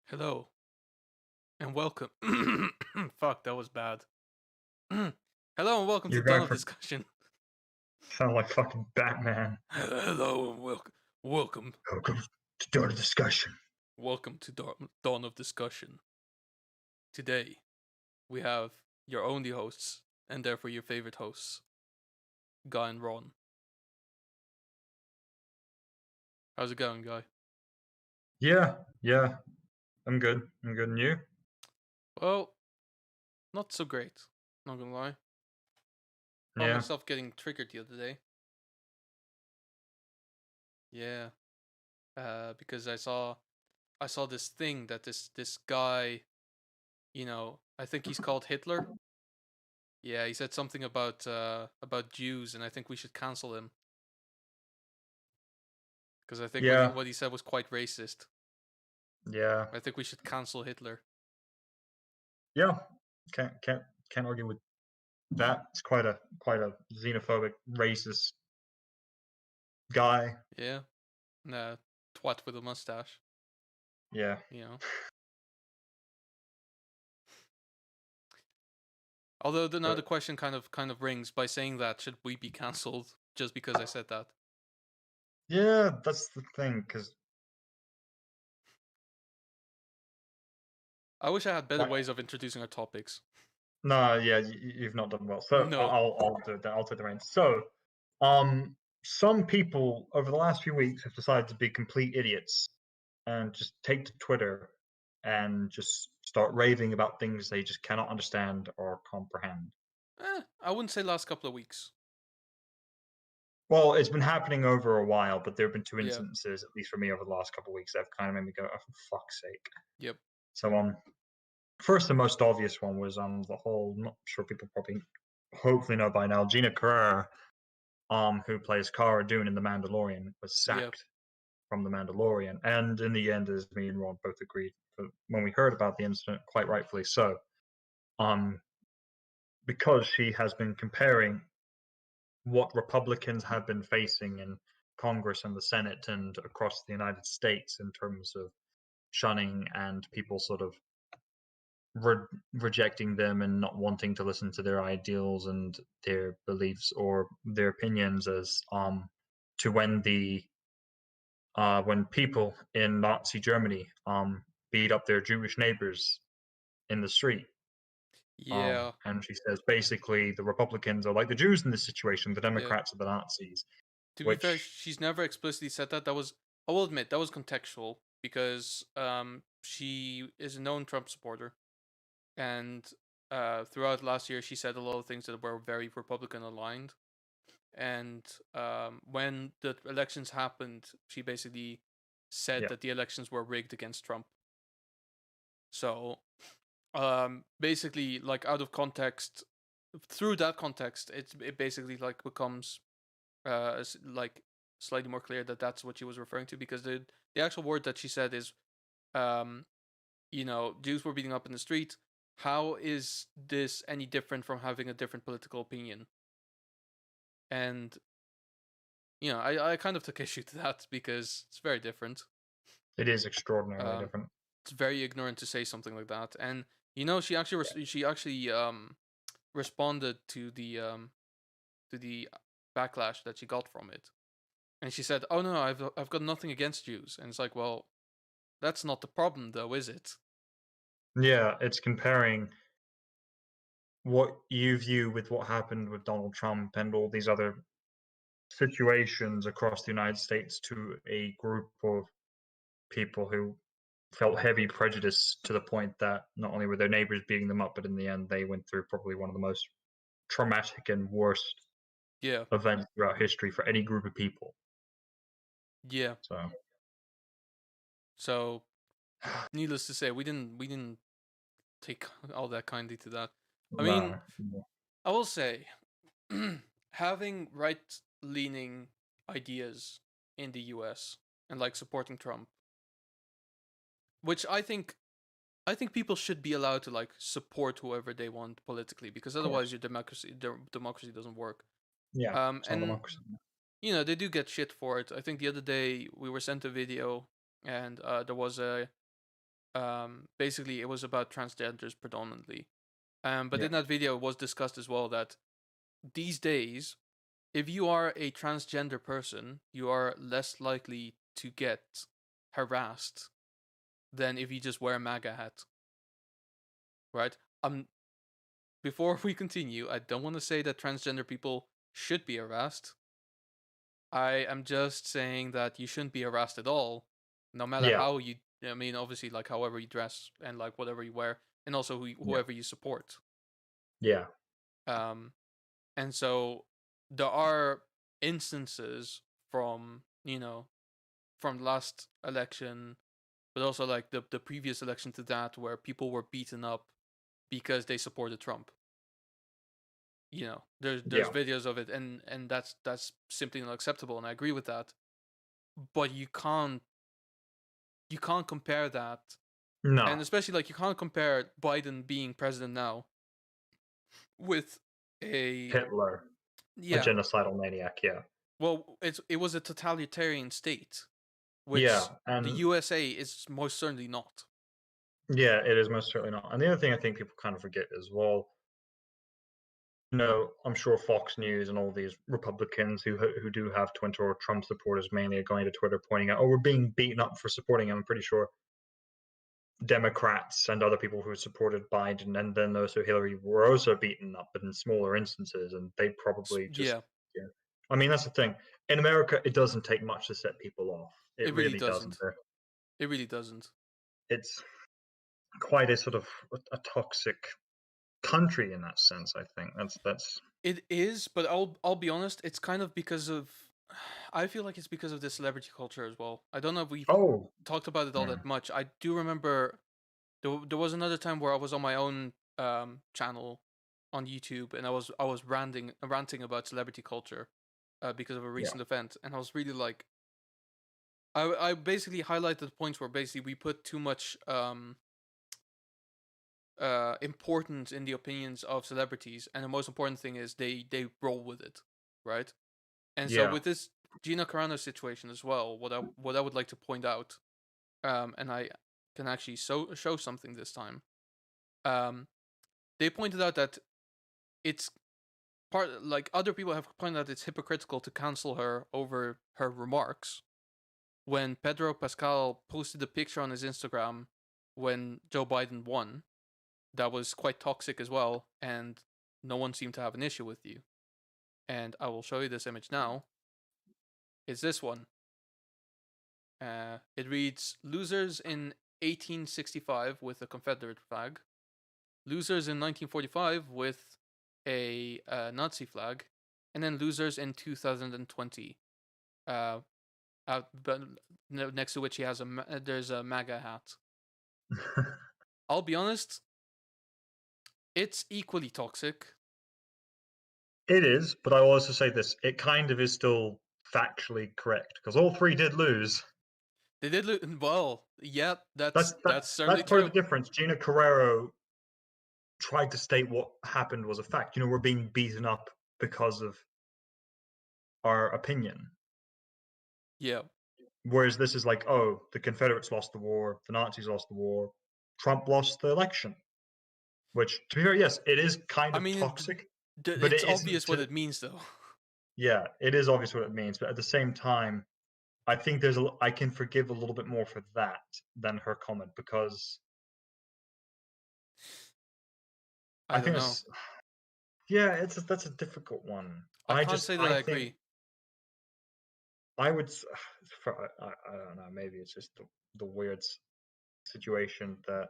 Hello and welcome. Fuck, that was bad. Hello and welcome to You're Dawn going of for Discussion. sound like fucking Batman. Hello and welcome, Welcome to Dawn of Discussion. welcome to Dawn of Discussion. Today we have your only hosts and therefore your favorite hosts, Guy and Ron. How's it going, Guy? Yeah. I'm good. And you? Well, not so great. Not gonna lie. Found Yeah. myself getting triggered the other day. Yeah, because I saw this thing that this guy, I think he's called Hitler. Yeah, he said something about Jews, and I think we should cancel him because I think what he Yeah. what he said was quite racist. Yeah. I think we should cancel Hitler. Yeah. Can't argue with that. It's quite a xenophobic, racist guy. Yeah, nah, twat with a mustache. Yeah. You know. Although now the But question kind of rings by saying that should we be cancelled just because I said that? yeah, that's the thing, because I wish I had better like, ways of introducing our topics. no, yeah, you've not done well. So No. I'll do that. I'll take the reins. So, um, some people over the last few weeks have decided to be complete idiots and just take to Twitter and just start raving about things they just cannot understand or comprehend. I wouldn't say last couple of weeks. Well, it's been happening over a while, but there have been two Yeah. instances, at least for me, over the last couple of weeks that have kind of made me go, "Oh, for fuck's sake!" Yep. So, first and most obvious one was the whole. I'm not sure people probably, hopefully know by now. Gina Carrere, who plays Cara Dune in The Mandalorian, was Yep. sacked from The Mandalorian, and in the end, as me and Ron both agreed, when we heard about the incident, quite rightfully so, um, because she has been comparing what Republicans have been facing in Congress and the Senate and across the United States in terms of shunning and people sort of rejecting them and not wanting to listen to their ideals and their beliefs or their opinions as to when people in Nazi Germany beat up their Jewish neighbors in the street. Yeah. And she says basically the Republicans are like the Jews in this situation, the Yeah. Democrats are the Nazis, To be fair, which she's never explicitly said that. That was, I will admit, that was contextual because she is a known Trump supporter, and throughout last year she said a lot of things that were very Republican aligned. And when the elections happened, she basically said yeah, that the elections were rigged against Trump. So basically, like out of context, through that context, it basically like becomes like slightly more clear that that's what she was referring to because the actual word that she said is um Jews were beating up in the street. How is this any different from having a different political opinion? And I kind of took issue to that because it's very different. it is extraordinarily um different. it's very ignorant to say something like that. And she actually responded to the backlash that she got from it. And she said, "Oh no, I've got nothing against Jews." And it's like, well, that's not the problem, though, is it? Yeah, it's comparing what you view with what happened with Donald Trump and all these other situations across the United States to a group of people who felt heavy prejudice to the point that not only were their neighbors beating them up, but in the end, they went through probably one of the most traumatic and worst Yeah, events throughout history for any group of people. yeah. So, So, needless to say, we didn't take all that kindly to that. I mean, no, no. I will say, having right-leaning ideas in the U.S. and like supporting Trump, which I think people should be allowed to like support whoever they want politically, because Of otherwise course. your democracy doesn't work. Yeah, it's not And democracy. they do get shit for it. I think the other day we were sent a video, and there was Basically, it was about transgenders predominantly. But Yeah. in that video, it was discussed as well that these days, if you are a transgender person, you are less likely to get harassed than if you just wear a MAGA hat, right? Before we continue, I don't want to say that transgender people should be harassed. I am just saying that you shouldn't be harassed at all, no matter Yeah. how you. I mean, obviously, like however you dress and like whatever you wear, and also Yeah. whoever you support. Yeah. Um, and so there are instances from from the last election, but also like the previous election to that, where people were beaten up because they supported Trump. There's Yeah. videos of it, and that's simply not acceptable, and I agree with that. But you can't compare that, No. and especially like you can't compare Biden being president now with a Hitler, a yeah. genocidal maniac. Yeah. Well, it was a totalitarian state, which Yeah. the And USA is most certainly not. yeah, it is most certainly not. And the other thing I think people kind of forget as well, I'm sure Fox News and all these Republicans who do have Twitter or Trump supporters mainly are going to Twitter pointing out, "Oh, we're being beaten up for supporting him." I'm pretty sure Democrats and other people who supported Biden and then also Hillary were also beaten up, but in smaller instances, and they probably just Yeah, yeah. I mean, that's the thing. In America, it doesn't take much to set people off. It it really really doesn't. doesn't. It really doesn't. It's quite a sort of a toxic country in that sense. I think that's It is, but I'll be honest. It's kind of because of. I feel like it's because of the celebrity culture as well. I don't know if we've oh talked about it all mm, that much. I do remember there was another time where I was on my own channel on YouTube, and I was ranting about celebrity culture because of a yeah recent event, and I was really like I basically highlighted points where basically we put too much importance in the opinions of celebrities, and the most important thing is they roll with it, right? And so yeah with this Gina Carano situation as well, what I would like to point out, and I can actually show something this time. Um, they pointed out that it's like other people have pointed out it's hypocritical to cancel her over her remarks when Pedro Pascal posted a picture on his Instagram when Joe Biden won that was quite toxic as well, and no one seemed to have an issue with you. And I will show you this image now. It's this one. It reads "Losers in 1865" with a Confederate flag, "Losers in 1945" with a Nazi flag, and then "Losers in 2020." Uh, but next to which he has there's a MAGA hat. I'll be honest, it's equally toxic. it is. But I will also say this: it kind of is still factually correct because all three did lose. They did well. Yeah, That's that's certainly that's part of true. the difference. Gina Carrero tried to state what happened was a fact. We're being beaten up because of our opinion. Yeah. Whereas this is like, oh, the Confederates lost the war, the Nazis lost the war, Trump lost the election. Which, to be fair, yes, it is kind I of mean, toxic, but it's it isn't obvious what to. it means, though. Yeah, it is obvious what it means, but at the same time, I think I can forgive a little bit more for that than her comment because I I don't think know. it's yeah, that's a difficult one. I can't say that I I think agree. I would I don't know, maybe it's just the weird situation that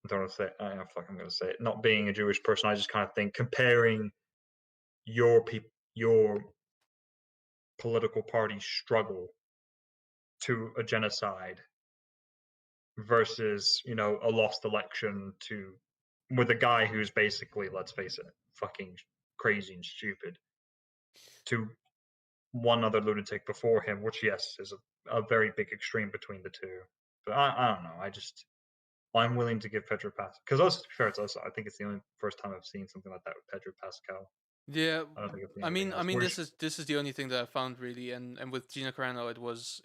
I don't want to say. I know, fuck, I'm going to say it. Not being a Jewish person, I just kind of think comparing your political party's struggle to a genocide versus a lost election to with a guy who's basically, let's face it, fucking crazy and stupid to one other lunatic before him, which yes is a very big extreme between the two. But I don't know. I'm willing to give Pedro Pascal because also to be fair, I think it's the only first time I've seen something like that with Pedro Pascal. Yeah, I don't think I've seen I anything mean, I else. mean, this is the only thing that I found really, and with Gina Carano, it was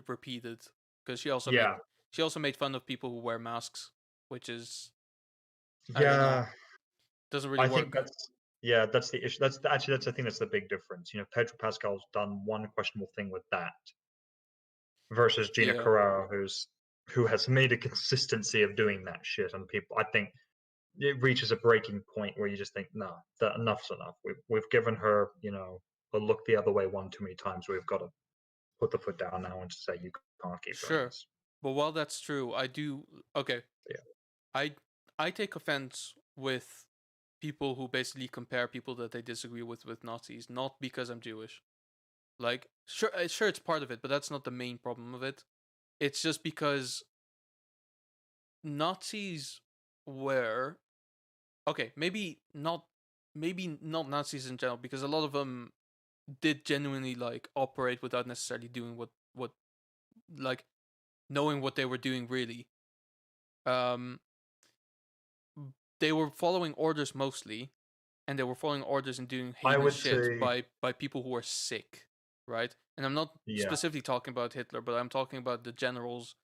repeated because she also made Yeah, She also made fun of people who wear masks, which is, I don't know, Yeah, doesn't really I think work. that's the issue. That's I think that's the big difference. You know, Pedro Pascal's done one questionable thing with that versus Gina Yeah, Carrero, who has made a consistency of doing that shit, and people. I think it reaches a breaking point where you just think, no, that enough's enough. We've given her, you know, a look the other way one too many times. We've got to put the foot down now and say you can't keep doing sure. this. But while that's true, I do. Okay, Yeah. I I take offense with people who basically compare people that they disagree with Nazis, not because I'm Jewish. Like, sure, it's part of it, but that's not the main problem of it. It's just because Nazis were okay. Maybe not Nazis in general, because a lot of them did genuinely like operate without necessarily doing what like knowing what they were doing really. Um, they were following orders mostly, and they were following orders and doing I heinous would shit say, by people who were sick, right? And I'm not yeah. specifically talking about Hitler, but I'm talking about the generals,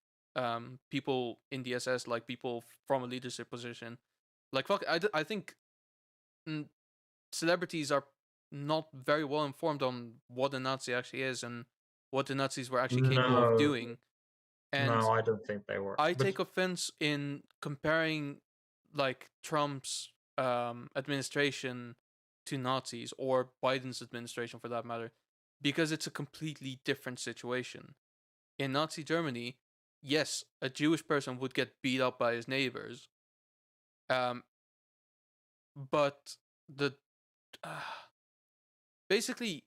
people in the SS, like people from a leadership position. Like fuck, I think mm, celebrities are not very well informed on what a Nazi actually is and what the Nazis were actually capable of No, doing. And no, I don't think they were. I But take offense in comparing like Trump's administration to Nazis, or Biden's administration for that matter, because it's a completely different situation. In Nazi Germany, yes, a Jewish person would get beat up by his neighbors, um, but the uh, basically,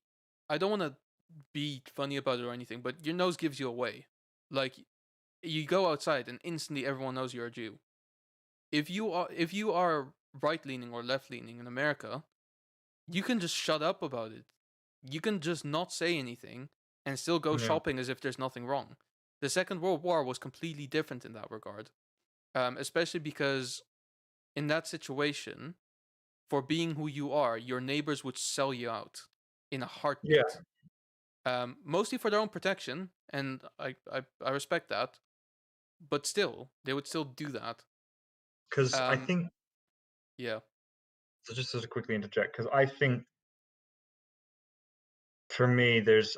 I don't want to be funny about it or anything, but your nose gives you away. Like, you go outside and instantly everyone knows you're a Jew. If you are right leaning or left leaning in America, you can just shut up about it. You can just not say anything and still go yeah, shopping as if there's nothing wrong. The Second World War was completely different in that regard, especially because in that situation, for being who you are, your neighbors would sell you out in a yeah, heartbeat. Mostly for their own protection, and I respect that. But still, they would still do that. because I Um, think, yeah, so just to quickly interject, because I think for me, there's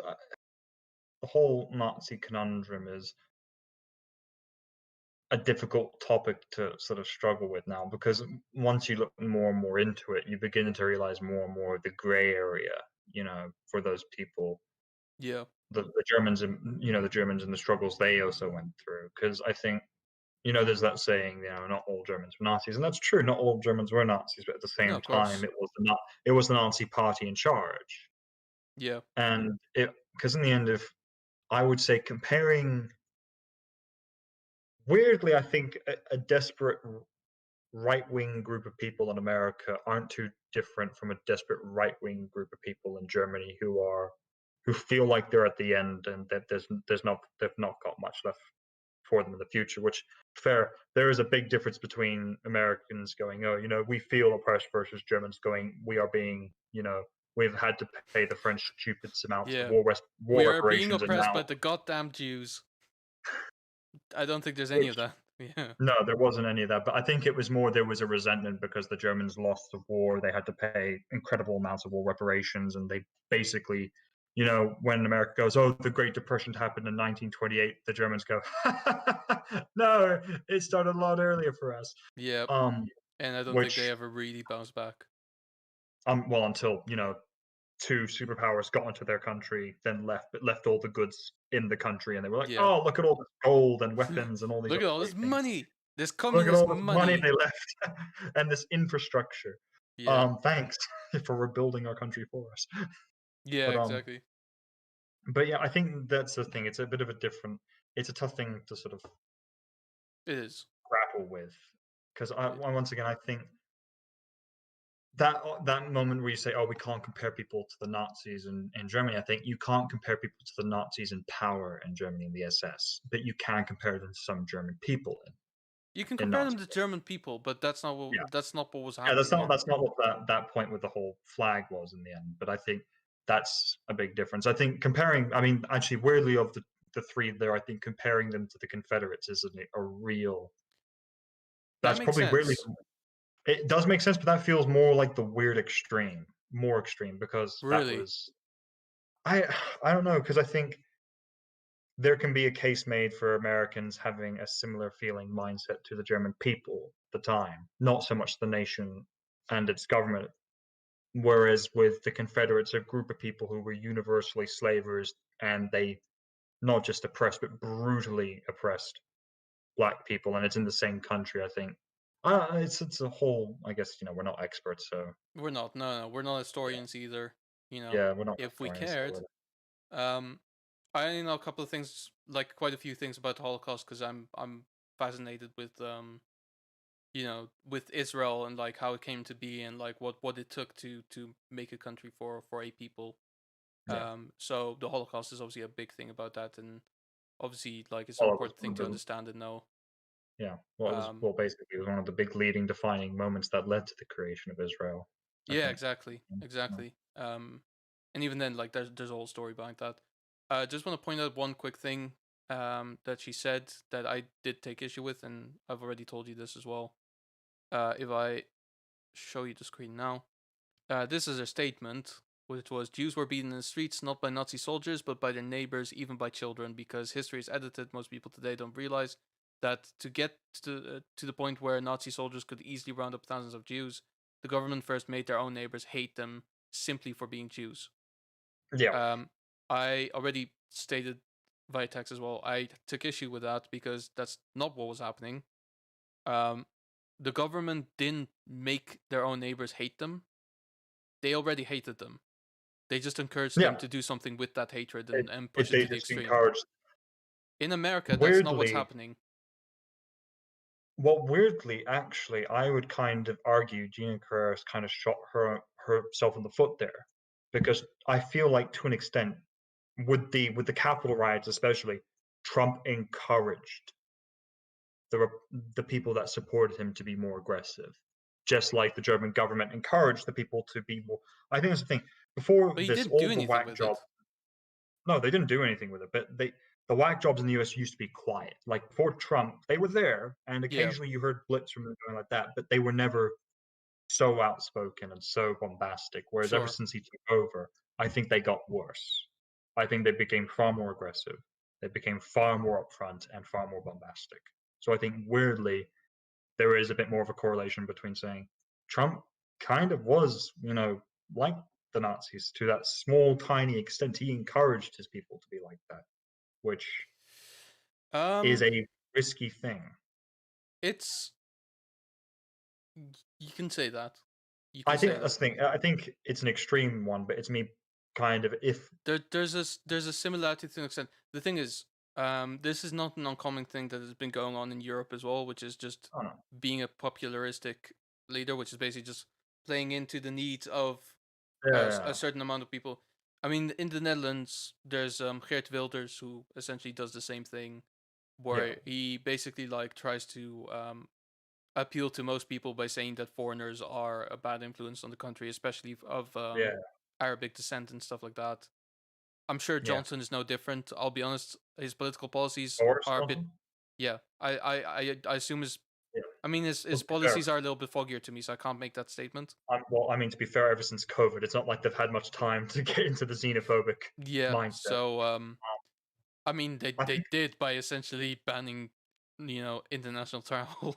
the whole Nazi conundrum is a difficult topic to sort of struggle with now because once you look more and more into it, you begin to realize more and more of the gray area, you know, for those people, yeah, the Germans, and you know, the Germans and the struggles they also went through. Because I think, you know, there's that saying, you know, not all Germans were Nazis, and that's true. Not all Germans were Nazis, but at the no, same of time, course, it was the Nazi party in charge, yeah, and it because in the end, if I would say comparing, weirdly, I think a desperate right wing group of people in America aren't too different from a desperate right wing group of people in Germany who feel like they're at the end and that there's not they've not got much left for them in the future. Which fair, there is a big difference between Americans going, oh, you know, we feel oppressed versus Germans going, we are being, you know, we've had to pay the French stupid amounts of yeah. war We are being reparations, and oppressed now by the goddamn Jews. I don't think there's any of which that. Yeah, no, there wasn't any of that. But I think it was more there was a resentment because the Germans lost the war. They had to pay incredible amounts of war reparations. And they basically, you know, when America goes, oh, the Great Depression happened in 1928, the Germans go, no, it started a lot earlier for us. yeah. Um, And I don't think they which, ever really bounced back. well, until, you know, two superpowers got into their country, then left all the goods in the country. And they were like, Yeah. oh, look at all this gold and weapons and all these Look other at all this great things. money. This Look at communist all this money money. they left and this infrastructure. Yeah. Thanks for rebuilding our country for us. Yeah, But exactly. but yeah, I think that's the thing. It's a bit of a different. It's a tough thing to sort of It is. grapple with because It, once again, I think that moment where you say, "Oh, we can't compare people to the Nazis in Germany," I think you can't compare people to the Nazis in power in Germany in the SS, but you can compare them to some German people you can in compare them Nazi to Germany. German people, but Yeah. that's not what was Yeah, happening here. that's not what that point with the whole flag was in the end. But I think that's a big difference. I think comparing, I mean, actually, weirdly, of the the three there, I think comparing them to the Confederates is a real. That That's makes probably weirdly. sense. It does make sense, but that feels more like the weird extreme, more extreme because that Really. was. I I don't know because I think there can be a case made for Americans having a similar feeling mindset to the German people at the time, not so much the nation and its government. Whereas with the Confederates, a group of people who were universally slavers and they not just oppressed but brutally oppressed black people, and it's in the same country. I think it's a whole. I guess we're not experts, so We're not. No, no, we're not yeah, historians either. You know, yeah, we're not if we historians. So cared, um, I know a couple of things, like quite a few things about the Holocaust, because I'm fascinated with with Israel and like how it came to be and like what it took to make a country for a people. yeah. So the Holocaust is obviously a big thing about that, and obviously like it's an Well, it was important one thing of to the understand and know. yeah. Well, it was Um, well basically it was one of the big leading defining moments that led to the creation of Israel. I yeah, think. exactly, Yeah. exactly. And even then, like there's a whole story behind that. Just want to point out one quick thing that she said that I did take issue with, and I've already told you this as well. If I show you the screen now. This is a statement, which was Jews were beaten in the streets not by Nazi soldiers, but by their neighbors, even by children, because history is edited. Most people today don't realize that to get to the point where Nazi soldiers could easily round up thousands of Jews, the government first made their own neighbors hate them simply for being Jews. Yeah. Um, I already stated via text as well. I took issue with that because that's not what was happening. Um, the government didn't make their own neighbors hate them. They already hated them. They just encouraged them Yeah. to do something with that hatred It, and push it it they to the just extreme. encouraged. In America, that's not what's Weirdly, happening. well, weirdly, actually, I would kind of argue Gina Carrera's kind of shot herself in the foot there, because I feel like to an extent, with the Capitol riots especially, Trump encouraged the people that supported him to be more aggressive, just like the German government encouraged the people to be more. I think that's the thing. Before But he this, didn't do all the anything whack with job. it. No, they didn't do anything with it, but the whack jobs in the US used to be quiet. Like before Trump, they were there, and Yeah, occasionally you heard blips from them going like that, but they were never so outspoken and so bombastic. Whereas ever sure. since he took over, I think they got worse. I think they became far more aggressive. They became far more upfront and far more bombastic. So I think weirdly, there is a bit more of a correlation between saying Trump kind of was, like the Nazis to that small, tiny extent. He encouraged his people to be like that, which is Um, a risky thing. it's you can say that. You I can think say that's that. the thing. I think it's an extreme one, but it's me kind of if There's a similarity to an extent. The thing is, this is not an uncommon thing that has been going on in Europe as well, which is just I don't know. being a popularistic leader, which is basically just playing into the needs of a Yeah, certain amount of people. I mean, in the Netherlands, there's Geert Wilders who essentially does the same thing, yeah, where he basically like tries to appeal to most people by saying that foreigners are a bad influence on the country, especially of yeah, Arabic descent and stuff like that. I'm sure yeah. Johnson is no different. I'll be honest, his political policies Boris are a bit. Johnson. Yeah, I assume his. Yeah. I mean, his Well, to be fair, policies are a little bit foggier to me, so I can't make that statement. well, I mean, to be fair, ever since COVID, it's not like they've had much time to get into the xenophobic Yeah, mindset. so I mean, I they think, did by essentially banning, international travel.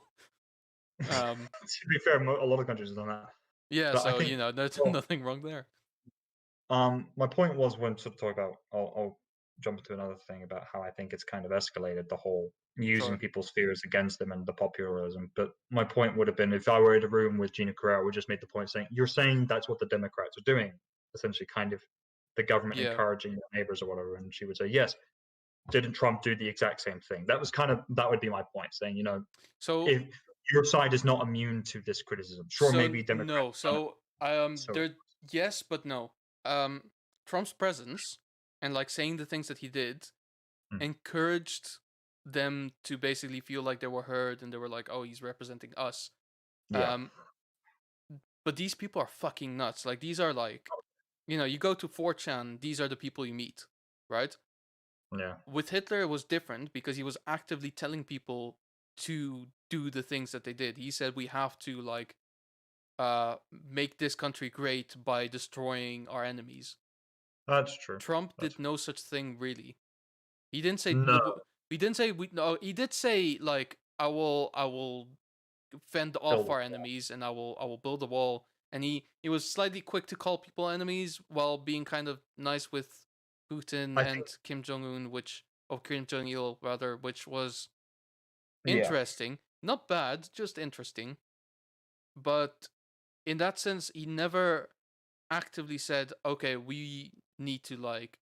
um, to be fair, a lot of countries have done that. yeah, But I so think, there's well, nothing wrong there. my point was when to talk about. I'll jump into another thing about how I think it's kind of escalated the whole using Sure. people's fears against them and the popularism. But my point would have been if I were in a room with Gina Carrera, we just made the point saying you're saying that's what the Democrats are doing, essentially, kind of the government Yeah. encouraging your neighbors or whatever, and she would say yes. Didn't Trump do the exact same thing? That would be my point, saying So if your side is not immune to this criticism, sure, so maybe Democrats no. have done it. So So there yes, but no. Trump's presence and like saying the things that he did mm, encouraged them to basically feel like they were heard and they were like, "Oh, he's representing us." yeah, Um, but these people are fucking nuts. Like these are like, you go to 4chan, these are the people you meet, right? Yeah. With Hitler, it was different because he was actively telling people to do the things that they did. He said we have to like make this country great by destroying our enemies. That's true. Trump That's did no such thing really. He didn't say no. he didn't say we no he did say like I will fend off Build our enemies and I will build a wall, and he was slightly quick to call people enemies while being kind of nice with Putin I and think. Kim Jong Un, Kim Jong Il rather, which was Yeah. interesting. Not bad, just interesting. But in that sense, he never actively said, "Okay, we need to like."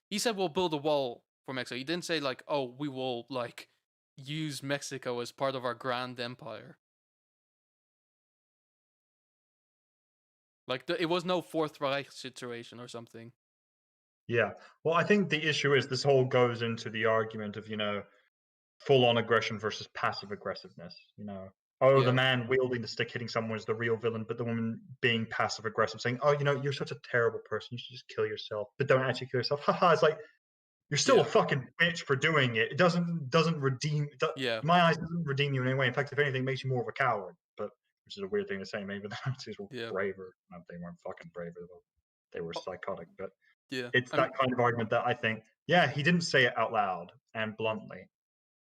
He said, "We'll build a wall for Mexico." He didn't say like, "Oh, we will like use Mexico as part of our grand empire." Like it was no Fourth Reich situation or something. Yeah. Well, I think the issue is this whole goes into the argument of, full on aggression versus passive aggressiveness. Oh, the Yeah, man wielding the stick hitting someone is the real villain, but the woman being passive aggressive saying, "Oh, you're such a terrible person. You should just kill yourself, but don't actually kill yourself." Haha. It's like you're still a yeah, fucking bitch for doing it. It doesn't redeem. yeah, In my eyes, it doesn't redeem you in any way. In fact, if anything, it makes you more of a coward. But which is a weird thing to say. Maybe the Nazis were yeah. braver. No, they weren't fucking braver. They were Oh, psychotic. But yeah. it's that kind of argument that I think, yeah, he didn't say it out loud and bluntly,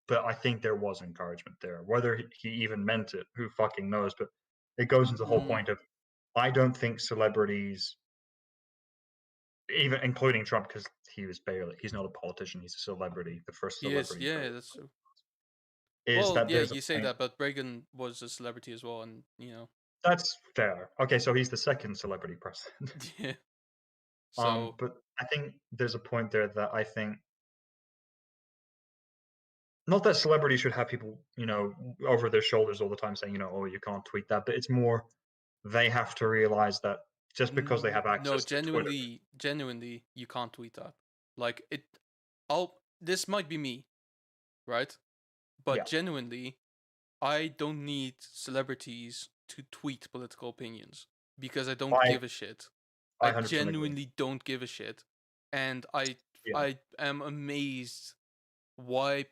but I think there was encouragement there. Whether he even meant it, who fucking knows? But it goes into the whole Mm, point of I don't think celebrities, even including Trump, because he's not a politician, he's a celebrity, the first he is. celebrity Yeah, president, that's true. is Well, that yeah, there's a you say point. that, but Reagan was a celebrity as well, and That's fair. Okay, so he's the second celebrity president. yeah. So, But I think there's a point there that I think not that celebrities should have people, over their shoulders all the time saying, "Oh, you can't tweet that," but it's more they have to realize that just because they have No, access to Twitter. genuinely, you can't tweet that. Like it, This might be me, right? But Yeah, genuinely, I don't need celebrities to tweet political opinions because I don't I give a shit. I I 100% agree. genuinely don't give a shit, and Yeah, I am amazed why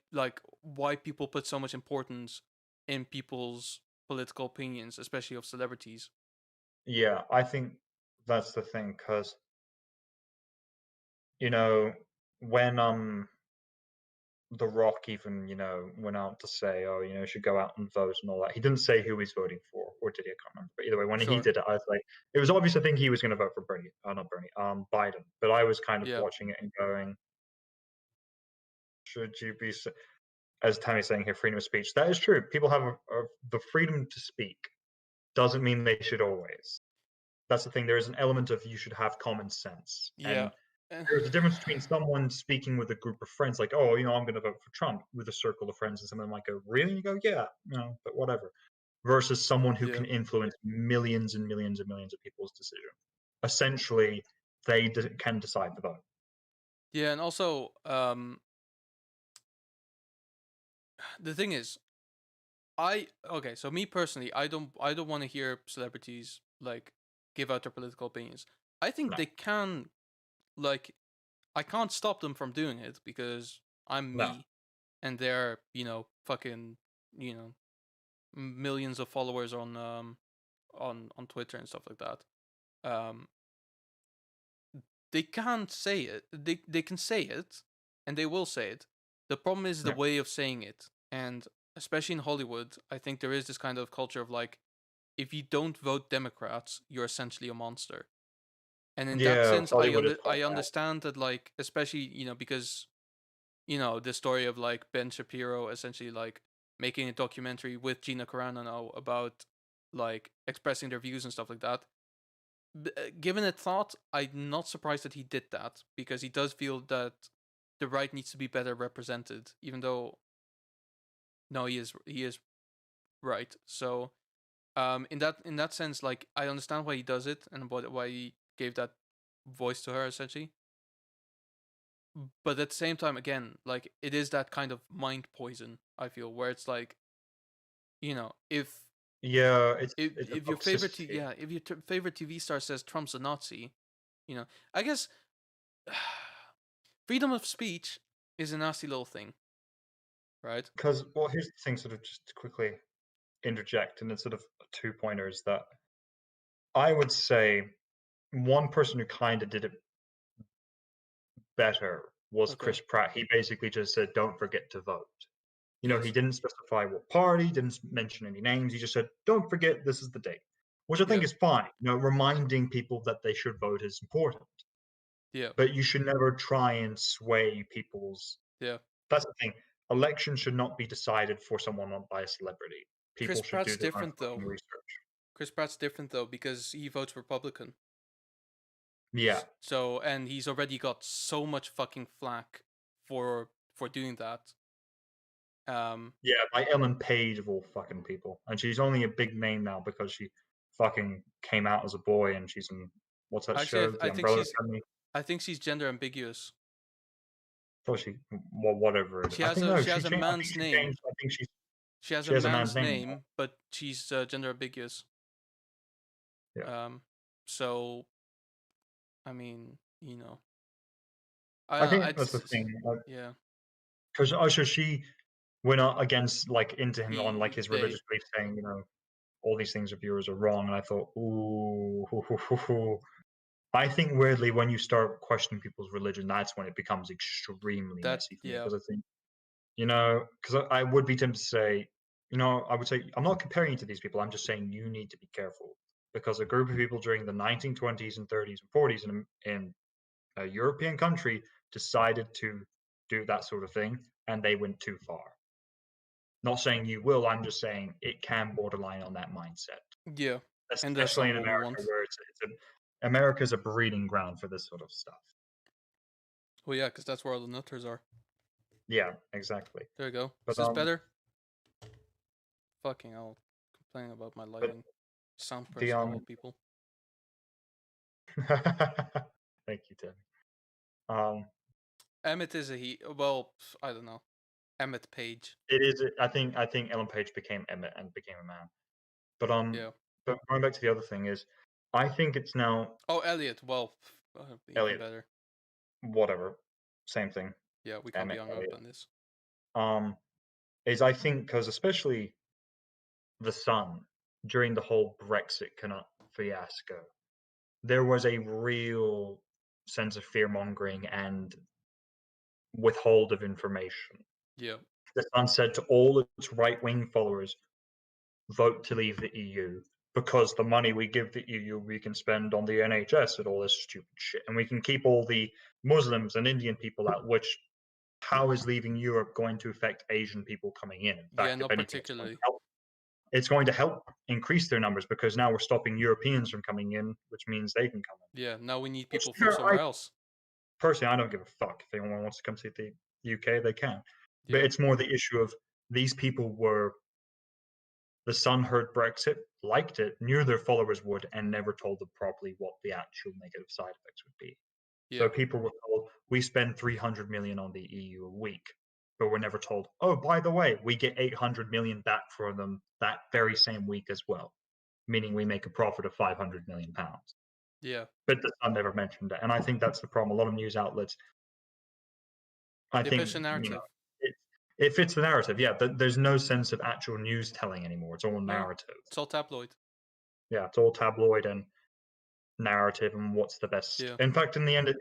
people put so much importance in people's political opinions, especially of celebrities. yeah, I think that's the thing because you know when The Rock even went out to say, "Oh, you should go out and vote and all that." He didn't say who he's voting for, or did he? I can't remember. But either way, when he Sure. did it, I was like, it was obvious. I think he was going to vote for not Bernie, Biden. But I was kind of Yeah. watching it and going, "Should you be?" As Tammy's saying here, freedom of speech. That is true. People have the freedom to speak. Doesn't mean they should always. That's the thing. There is an element of you should have common sense, Yeah. and there's a difference between someone speaking with a group of friends, like, "Oh, I'm going to vote for Trump," with a circle of friends, and someone might go, "Really?" And you go, "Yeah, but whatever." Versus someone who Yeah. can influence millions and millions and millions of people's decision. Essentially, they can decide the vote. Yeah, and also the thing is, so me personally, I don't want to hear celebrities like give out their political opinions. I think No, they can, like, I can't stop them from doing it because I'm no, me and they're, fucking, millions of followers on Twitter and stuff like that. Um they can't say it. They can say it, and they will say it. The problem is the yeah, way of saying it, and especially in Hollywood, I think there is this kind of culture of like, if you don't vote Democrats, you're essentially a monster. And in that yeah. sense, Hollywood is quite I bad. understand that, like, especially because the story of like Ben Shapiro essentially like making a documentary with Gina Carano about like expressing their views and stuff like that. Given it thought, I'm not surprised that he did that because he does feel that the right needs to be better represented. Even though no, he is right. So in that sense, like I understand why he does it and why he gave that voice to her essentially. But at the same time, again, like it is that kind of mind poison. I feel where it's like if Yeah, it's a if your favorite toxicity. favorite TV star says Trump's a Nazi, I guess freedom of speech is a nasty little thing, right? Because, well, here's the thing, sort of just to quickly interject, and it's sort of two pointers that I would say one person who kind of did it better was Okay. Chris Pratt. He basically just said, "Don't forget to vote." You know, he Yes. didn't specify what party, didn't mention any names. He just said, "Don't forget this is the date," which I think Yeah. is fine. You know, reminding people that they should vote is important, Yeah. but you should never try and sway people's. Yeah. That's the thing. Elections should not be decided for someone not by a celebrity. Chris People should do Pratt's their own different though. fucking research. Chris Pratt's different though because he votes Republican. Yeah, So and he's already got so much fucking flack for doing that. yeah. By Ellen Page of all fucking people, and she's only a big name now because she fucking came out as a boy, and she's in what's that Actually, show? The Umbrella Academy. I think she's gender ambiguous. Thought she, well, whatever it is. She I has think a no, she has a I think man's she name. changed. I think She has she a has a man's man's name now. name, but she's gender ambiguous. Yeah. So I mean, you know, I think I that's the thing, yeah. because also she went out against like into him on like He his they religious beliefs, saying all these things of yours are wrong, and I thought, ooh, hoo, hoo, hoo, hoo. I think weirdly when you start questioning people's religion, that's when it becomes extremely that messy for me yeah because I think because I would be tempted to say, I would say I'm not comparing you to these people. I'm just saying you need to be careful because a group of people during the 1920s and 30s and 40s in a European country decided to do that sort of thing, and they went too far. Not saying you will. I'm just saying it can borderline on that mindset, yeah, and that's especially not in what we America, want. where America's a breeding ground for this sort of stuff. Well, yeah, because that's where all the nutters are. Yeah, exactly. There you go. Is But this better? Fucking hell, complaining about my but lighting. Sound the person of all people. thank you, Tim. Um, Emmett is a he. Well, I don't know. Emmett Page. it is. I think Ellen Page became Emmett and became a man. But Yeah. but going back to the other thing is, I think it's now Oh, Elliot. Well, even Elliot. better. Whatever, same thing. Yeah, we can't be Emmett hung up Elliot. on this. Is I think because especially the Sun during the whole Brexit fiasco, there was a real sense of fear mongering and withhold of information. Yeah. The Sun said to all its right wing followers, vote to leave the EU because the money we give the EU we can spend on the NHS and all this stupid shit. And we can keep all the Muslims and Indian people out, which how is leaving Europe going to affect Asian people coming in? In Yeah, fact, if not anything, it's going to particularly. help. It's going to help increase their numbers because now we're stopping Europeans from coming in, which means they can come in. Yeah, now we need Which people from somewhere else. personally, I don't give a fuck. If anyone wants to come see the UK, they can. But Yeah. it's more the issue of these people were the Sun heard Brexit, liked it, knew their followers would, and never told them properly what the actual negative side effects would be. Yeah. So people were told, we spend 300 million on the EU a week, but we're never told, oh, by the way, we get 800 million back for them that very same week as well, meaning we make a profit of 500 million pounds. Yeah. But the Sun never mentioned it. And I think that's the problem. A lot of news outlets, I They think, push a narrative. it fits the narrative. Yeah, there's no sense of actual news telling anymore. It's all No, narrative. it's all tabloid. Yeah, it's all tabloid and narrative and what's the best. Yeah. In fact, in the end, it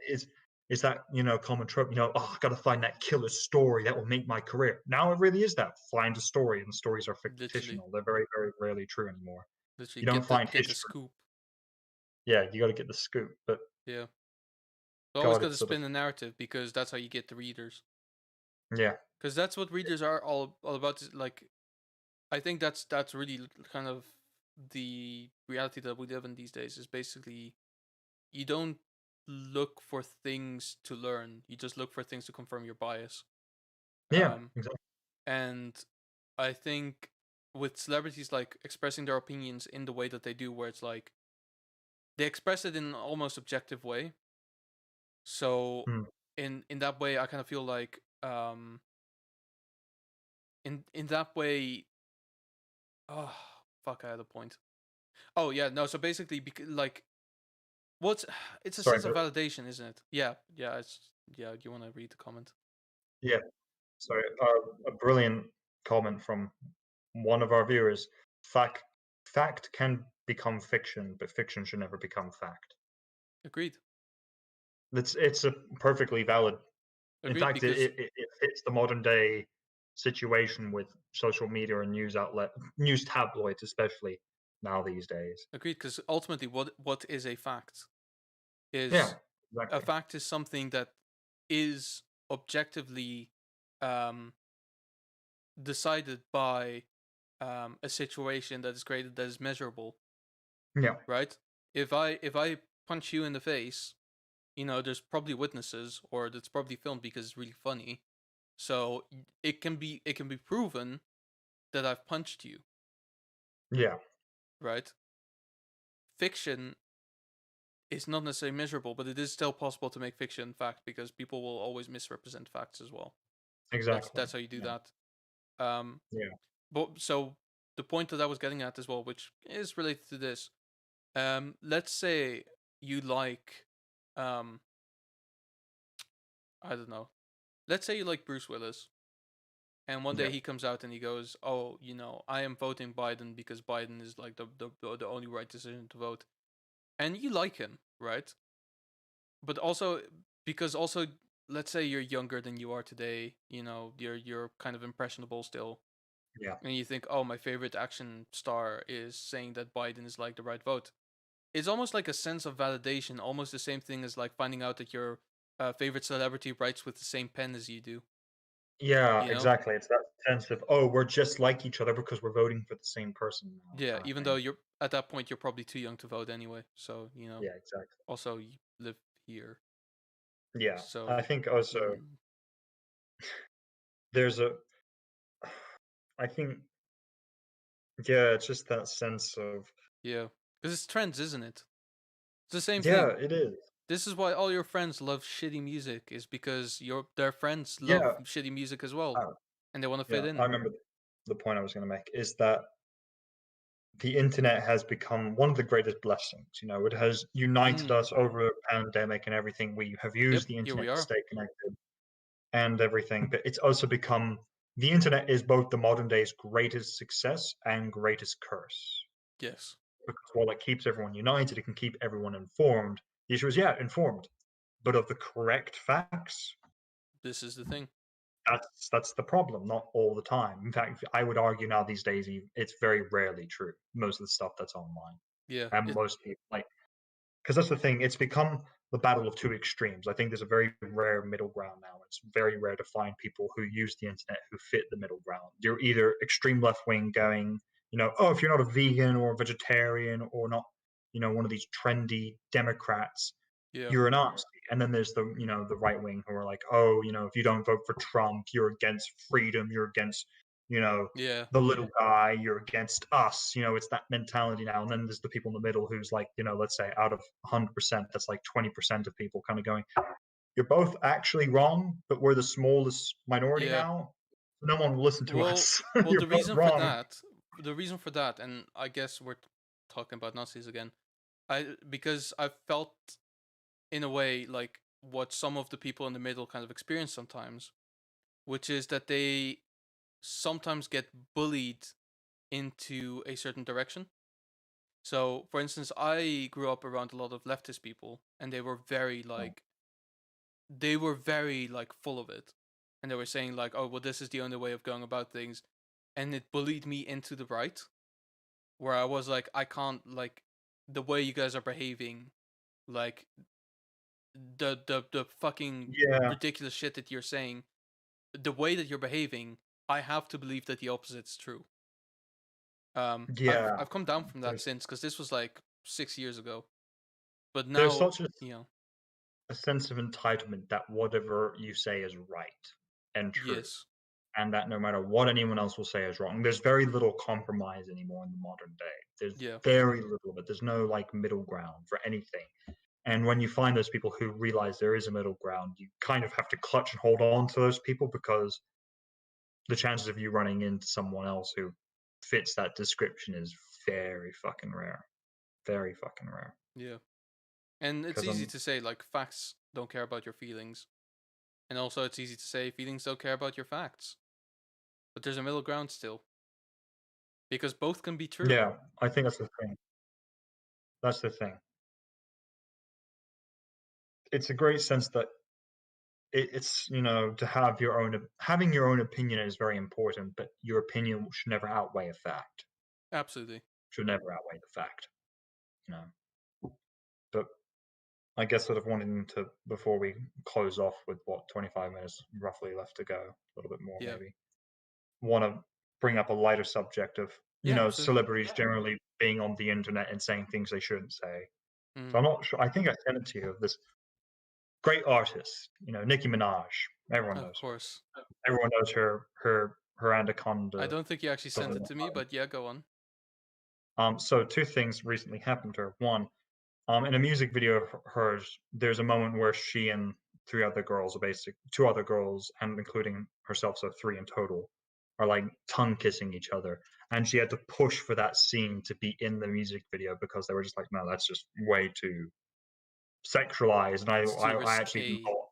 is that common trope. Oh, I got to find that killer story that will make my career. Now it really is that find a story, and stories are Literally. fictional. They're very, very rarely true anymore. Literally, You don't find get the history. scoop. Yeah, you got to get the scoop. But Yeah. You always God, got to it's sort of spin the narrative because that's how you get the readers. yeah, Because that's what readers are all about. Like, I think that's really kind of the reality that we live in these days. Is basically you don't look for things to learn. You just look for things to confirm your bias. yeah, exactly. And I think with celebrities like expressing their opinions in the way that they do, where it's like they express it in an almost objective way. So Mm. in that way, I kind of feel like in that way, oh fuck, I had a point. Oh yeah, no. So basically, like, what's it's a Sorry, sense of validation, isn't it? Yeah, yeah. It's yeah, do you want to read the comment? Yeah. So a brilliant comment from one of our viewers. Fact fact can become fiction, but fiction should never become fact. Agreed. It's a perfectly valid. In Agreed. fact, Because it fits the modern day situation with social media and news tabloids, especially now these days. agreed. Because ultimately, what is a fact? Yeah, Is a exactly. fact is something that is objectively um, decided by a situation that is created that is measurable, Yeah, right? If I punch you in the face, there's probably witnesses, or that's probably filmed because it's really funny. So it can be proven that I've punched you, yeah, right? Fiction is not necessarily measurable, but it is still possible to make fiction fact because people will always misrepresent facts as well. That's exactly. that's how you do Yeah, that. Um, yeah, but so the point that I was getting at as well, which is related to this, let's say you like, um, I don't know, let's say you like Bruce Willis, and one day yeah, he comes out and he goes, "Oh, I am voting Biden because Biden is like the only right decision to vote," and you like him, right? But also because also let's say you're younger than you are today, you're kind of impressionable still, yeah, and you think, "Oh, my favorite action star is saying that Biden is like the right vote." It's almost like a sense of validation, almost the same thing as like finding out that your favorite celebrity writes with the same pen as you do. yeah, You know? exactly. It's that sense of, oh, we're just like each other because we're voting for the same person now, Yeah. kind of Even though thing. you're at that point, you're probably too young to vote anyway. So Yeah, exactly. also you live here. Yeah, I So think also mm, there's a, I think, yeah, it's just that sense of, yeah, because it's trends, isn't it? It's the same yeah, thing. it is. This is why all your friends love shitty music, is because their friends love Yeah, shitty music as well, uh, and they want to fit yeah. I in. remember the point I was going to make is that the internet has become one of the greatest blessings. You know, it has united Mm. us over a pandemic and everything. We have Yep. used the Here we internet to are. stay connected and everything, but it's also become the internet is both the modern day's greatest success and greatest curse. Yes. Because while it keeps everyone united, it can keep everyone informed. The issue is, yeah, informed, but of the correct facts. This is the thing. That's the problem. Not all the time. In fact, I would argue now these days it's very rarely true. Most of the stuff that's online, Yeah. and most people like because that's the thing. It's become the battle of two extremes. I think there's a very rare middle ground now. It's very rare to find people who use the internet who fit the middle ground. You're either extreme left wing going, oh, if you're not a vegan or a vegetarian or not, one of these trendy Democrats, Yeah. you're a Nazi. And then there's the right wing who are like, oh, if you don't vote for Trump, you're against freedom, you're against, you know, Yeah. the little guy, you're against us. It's that mentality now. And then there's the people in the middle who's like, let's say out of 100%, that's like 20% of people kind of going, you're both actually wrong, but we're the smallest minority Yeah. now. No one will listen to Well, us. well, You're both wrong. the reason for that, and I guess we're talking about Nazis again. Because I felt in a way like what some of the people in the middle kind of experience sometimes, which is that they sometimes get bullied into a certain direction. So, for instance, I grew up around a lot of leftist people, and they were very like full of it, and they were saying like, "Oh, well, this is the only way of going about things," and it bullied me into the right, where I was like, I can't like the way you guys are behaving, like the fucking Yeah, ridiculous shit that you're saying, the way that you're behaving, I have to believe that the opposite's true. I've yeah. I've come down from that There's since, because this was like 6 years ago, but there's now, such a sense of entitlement that whatever you say is right and true, yes, and that no matter what anyone else will say is wrong. There's very little compromise anymore in the modern day. There's yeah, very little of it. There's no like middle ground for anything. And when you find those people who realize there is a middle ground, you kind of have to clutch and hold on to those people because the chances of you running into someone else who fits that description is very fucking rare. Very fucking rare. yeah. And it's Because easy I'm to say like facts don't care about your feelings, And also, it's easy to say feelings don't care about your facts. But there's a middle ground still. Because both can be true. Yeah, I think that's the thing. That's the thing. It's a great sense that it's, to have your own having your own opinion is very important, but your opinion should never outweigh a fact. Absolutely. Should never outweigh the fact, you know? But I guess sort of wanting to, before we close off with what, 25 minutes roughly left to go, a little bit more Yeah. maybe, wanna bring up a lighter subject of, Yeah, absolutely. celebrities generally being on the internet and saying things they shouldn't say. So Mm. I'm not sure, I think I sent it to you, of this great artist, Nicki Minaj. Everyone Of knows her. course. Everyone knows her I Anaconda don't think you actually sent song. it to me, but yeah, go on. So two things recently happened to her. One, in a music video of hers, there's a moment where she and two other girls, and including herself, so three in total, are like tongue kissing each other. And she had to push for that scene to be in the music video because they were just like, no, that's just way too sexualized. And It's too I actually even risque. thought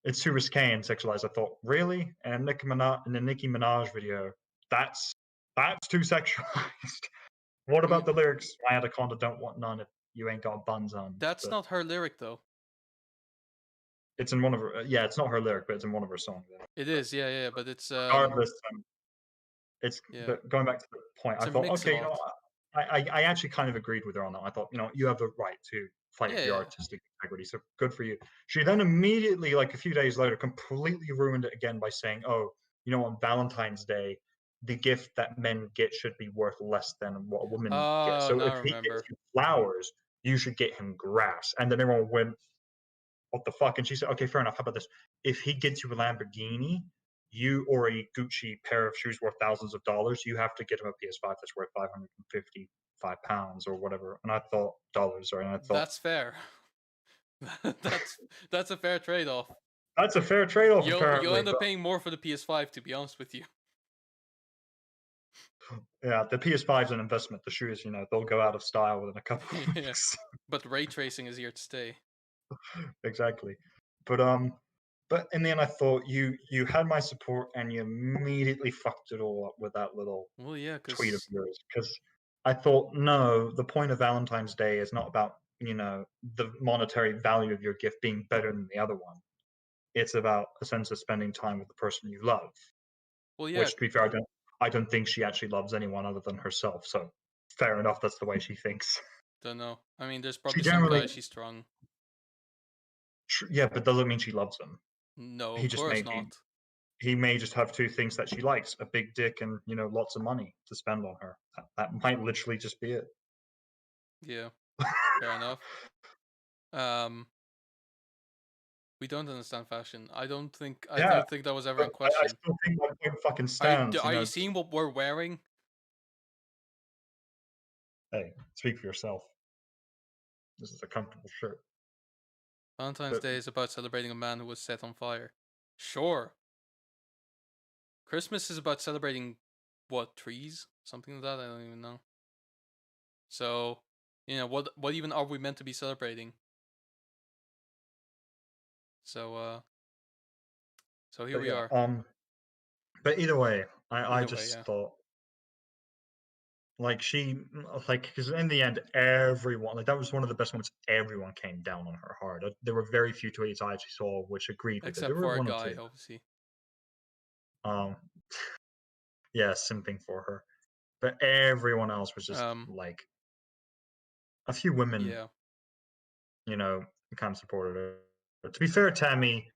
it's too risque and sexualized. I thought, really? And in the Nicki Minaj video, that's that's too sexualized. What I mean, about the lyrics? My anaconda don't want none if you ain't got buns on. that's But not her lyric, though. it's in one of her. Yeah, it's not her lyric, but it's in one of her songs. It But is, yeah, but it's regardless, it's yeah, but going back to the point. it's I a thought, mix a okay, lot. I actually kind of agreed with her on that. I thought, you have the right to fight Yeah, for your yeah. artistic integrity. So good for you. She then immediately, like a few days later, completely ruined it again by saying, oh, on Valentine's Day, the gift that men get should be worth less than what a woman gets. Oh, So now if I he gets remember. you flowers, you should get him grass. And then everyone went, what the fuck? And she said, okay, fair enough. How about this? If he gets you a Lamborghini, you or a Gucci pair of shoes worth thousands of dollars, you have to get him a PS5 that's worth £555 or whatever. And I thought dollars, sorry. And I thought That's fair. that's that's a fair trade-off. that's a fair trade-off, You'll apparently. end up But paying more for the PS5, to be honest with you. yeah, the PS5 is an investment. The shoes, they'll go out of style within a couple of Yeah, weeks. but ray tracing is here to stay. Exactly. But in the end, I thought you had my support, and you immediately fucked it all up with that little Well, yeah, tweet of because yours, because I thought, no, the point of Valentine's Day is not about the monetary value of your gift being better than the other one. It's about a sense of spending time with the person you love. well, yeah, Which, to be fair, I don't think she actually loves anyone other than herself. So fair enough. That's the way she thinks. don't know. I mean, there's She probably some generally, guys she's strong. yeah, but doesn't mean she loves him. No, He of just course may be. not. He may just have two things that she likes: a big dick and lots of money to spend on her. That might literally just be it. Yeah, fair enough. Um, we don't understand fashion. I Yeah, don't think that was ever but in I question. still think my point fucking stands. Are you seeing what we're wearing? Hey, speak for yourself. This is a comfortable shirt. Valentine's But Day is about celebrating a man who was set on fire. Sure. Christmas is about celebrating what, trees? Something like that? I don't even know. So, what even are we meant to be celebrating? So, so here but we yeah, are. but either way, I Either way, just yeah. thought, like, because in the end, everyone, like, that was one of the best moments. Everyone came down on her hard. There were very few tweets I actually saw which agreed with it. There Except were for a one or guy, two. obviously. Um, yeah, simping for her, but everyone else was just Um, like a few women, yeah. you know, kind of supported her. But to be fair, Tammy,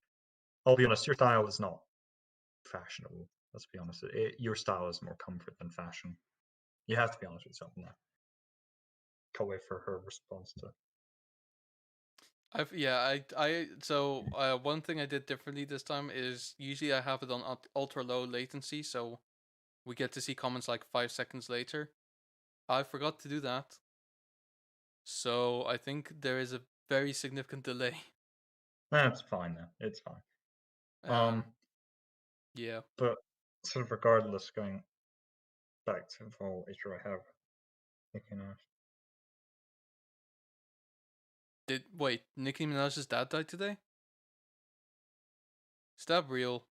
I'll be honest, your style is not fashionable. Let's be honest. Your style is more comfort than fashion. You have to be honest with yourself on that. Can't wait for her response to. So one thing I did differently this time is usually I have it on ultra low latency, so we get to see comments like 5 seconds later. I forgot to do that, so I think there is a very significant delay. That's fine then. It's fine. Um, Um, yeah. but sort of regardless, going back to the full issue I have, thinking of. Nicki Minaj's dad died today? Is that real?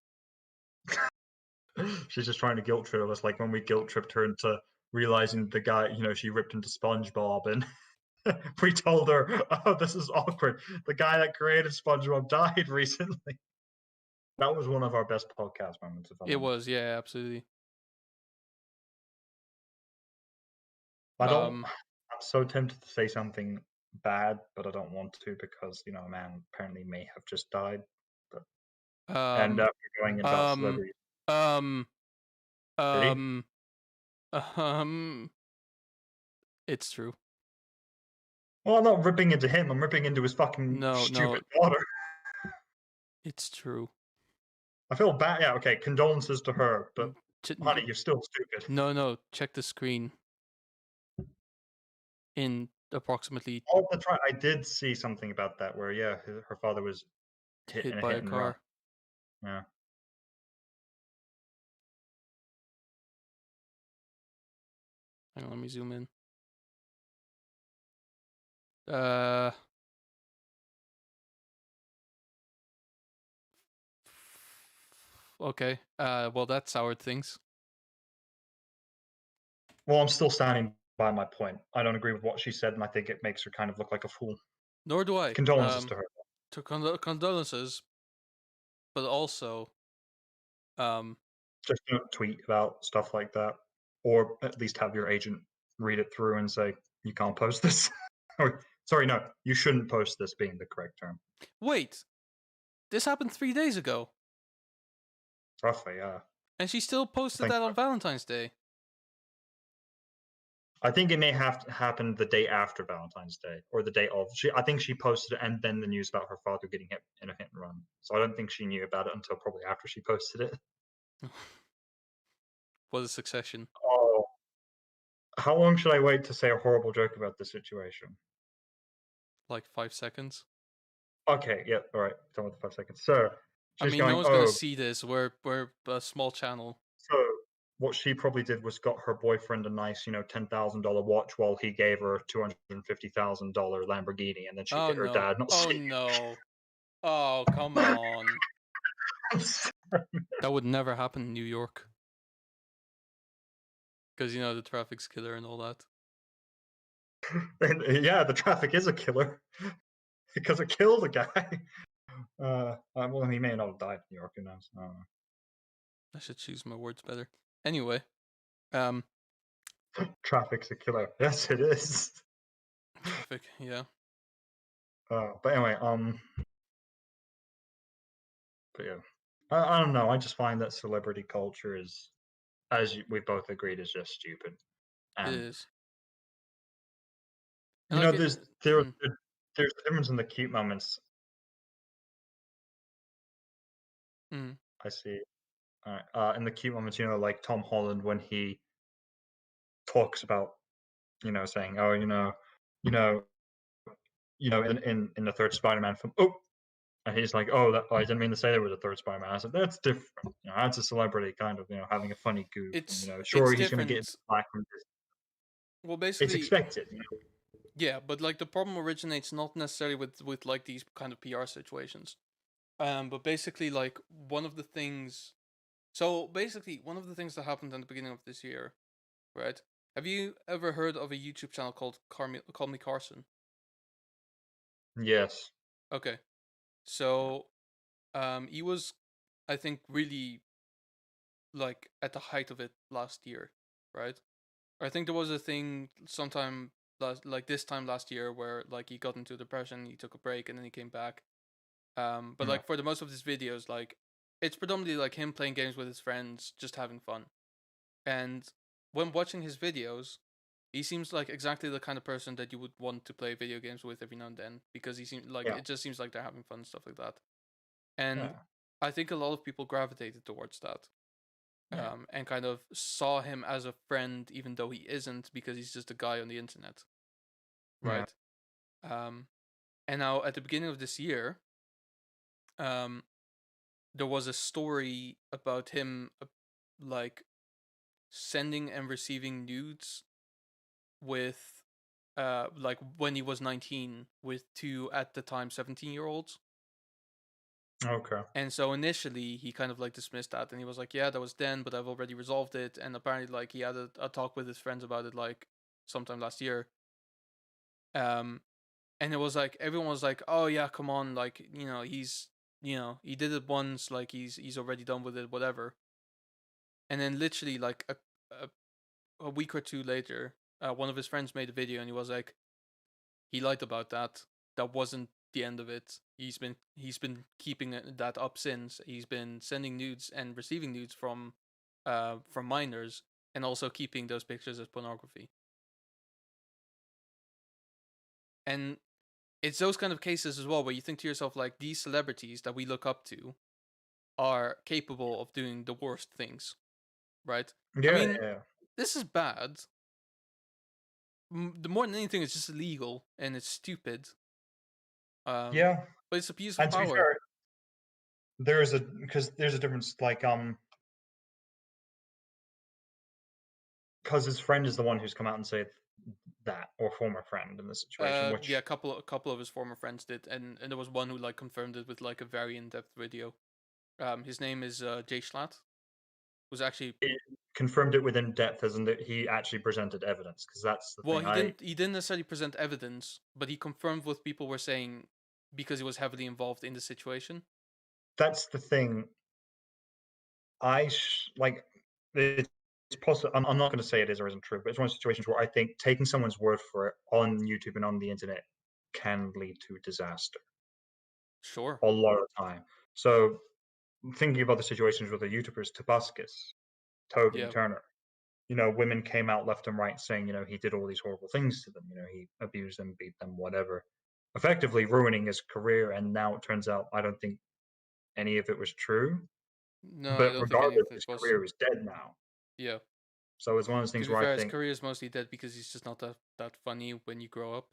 She's just trying to guilt trip us, like when we guilt tripped her into realizing the guy, she ripped into SpongeBob, and we told her, "Oh, this is awkward. The guy that created SpongeBob died recently." That was one of our best podcast moments, if I'm It honest. was, yeah, absolutely. I don't. Um, I'm so tempted to say something bad, but I don't want to because a man apparently may have just died. But and um, we're going in about um, celebrities. um, Did he? um, um, it's true. Well, I'm not ripping into him. I'm ripping into his fucking No, no, stupid daughter. it's true. I feel bad. Yeah, okay. Condolences to her, but N- honey, you're still stupid. No, no, check the screen in approximately Oh, that's right. I did see something about that where, yeah, her father was hit hit in a by hit a and run. car. Yeah. Hang on, let me zoom in. Uh, okay. Well, that soured things. Well, I'm still standing by my point. I don't agree with what she said, and I think it makes her kind of look like a fool. Nor do I. Condolences to her. To condolences, but also, um, Just don't tweet about stuff like that, or at least have your agent read it through and say, you can't post this. Or, sorry, no, you shouldn't post this being the correct term. wait, this happened 3 days ago, Roughly, yeah. and she still I posted think that on Valentine's Day. I think it may have happened the day after Valentine's Day or the day of. I think she posted it, and then the news about her father getting hit in a hit and run. So I don't think she knew about it until probably after she posted it. Was a succession. Oh, how long should I wait to say a horrible joke about this situation? Like 5 seconds. Okay, yeah, all right. Done with the 5 seconds. So I she's mean, no going, one's gonna oh, see this. We're a small channel. so what she probably did was got her boyfriend a nice, $10,000 watch while he gave her a $250,000 Lamborghini, and then she Oh hit her no! dad. Not Oh see. no! Oh come on! That would never happen in New York, because the traffic's killer and all that. Yeah, the traffic is a killer because it killed a guy. Well, he may not have died in New York. Who knows? I don't know. I should choose my words better. Anyway, um, Traffic's a killer. Yes, it is. traffic. Yeah, But anyway, but yeah, I don't know. I just find that celebrity culture is, as we both agreed, is just stupid. it And is. And like it. there's a difference in the cute moments. Mm. I see. All right. In the cute moments, like Tom Holland when he talks about, saying, "Oh, you know, in the third Spider-Man film." Oh, and he's like, "Oh, I didn't mean to say there was a third Spider-Man." I said, "That's different. That's a celebrity kind of, having a funny goof. And, It's sure, he's going to get into different. black from this. Well, It's basically, expected. yeah, but like the problem originates not necessarily with like these kind of PR situations. But basically, like one of the things. So basically, one of the things that happened in the beginning of this year, right? Have you ever heard of a YouTube channel called Call Me Carson? Yes. Okay, so he was, I think, really like at the height of it last year, right? I think there was a thing sometime like this time last year where like he got into depression, he took a break, and then he came back. But Yeah. like for the most of his videos, like it's predominantly like him playing games with his friends, just having fun. And when watching his videos, he seems like exactly the kind of person that you would want to play video games with every now and then because he seems like Yeah. it just seems like they're having fun and stuff like that. And Yeah. I think a lot of people gravitated towards that. Yeah. And kind of saw him as a friend, even though he isn't, because he's just a guy on the internet, Yeah. right? Um, and now at the beginning of this year, um, there was a story about him, like sending and receiving nudes with, like when he was 19, with two at the time 17-year-olds. Okay. And so initially he kind of like dismissed that, and he was like, "Yeah, that was then, but I've already resolved it." And apparently, like he had a talk with his friends about it, like sometime last year. Um, and it was like everyone was like, "Oh yeah, come on, like he did it once, like he's already done with it, whatever." And then literally like a, a week or two later, one of his friends made a video, and he was like, "He lied about that. That wasn't the end of it. He's been keeping that up since. He's been sending nudes and receiving nudes from minors, and also keeping those pictures as pornography." And it's those kind of cases as well where you think to yourself, like, these celebrities that we look up to are capable of doing the worst things, right? I Yeah, mean, yeah, this is bad. The more than anything, it's just illegal and it's stupid. Um, yeah. but it's abuse of And to be power. fair, there's a difference. Like, because his friend is the one who's come out and said that, or former friend in this situation, Yeah, which a couple of his former friends did, and there was one who like confirmed it with like a very in depth video. His name is Jay Schlatt. Was actually it confirmed it within depth, as in that he actually presented evidence. Because that's the Well, thing. he didn't necessarily present evidence, but he confirmed what people were saying because he was heavily involved in the situation. That's the thing. Like, it's possible. I'm not going to say it is or isn't true, but it's one of those situations where I think taking someone's word for it on YouTube and on the internet can lead to disaster Sure. a lot of the time. So thinking about the situations with the YouTubers, Tobuscus, Toby Yeah. Turner, women came out left and right saying, he did all these horrible things to them. He abused them, beat them, whatever, effectively ruining his career. And now it turns out I don't think any of it was true. No, I But don't think any regardless, of it his was. career is dead now. Yeah. So it's one of those To things be where I fair, his think, career is mostly dead because he's just not that funny when you grow up.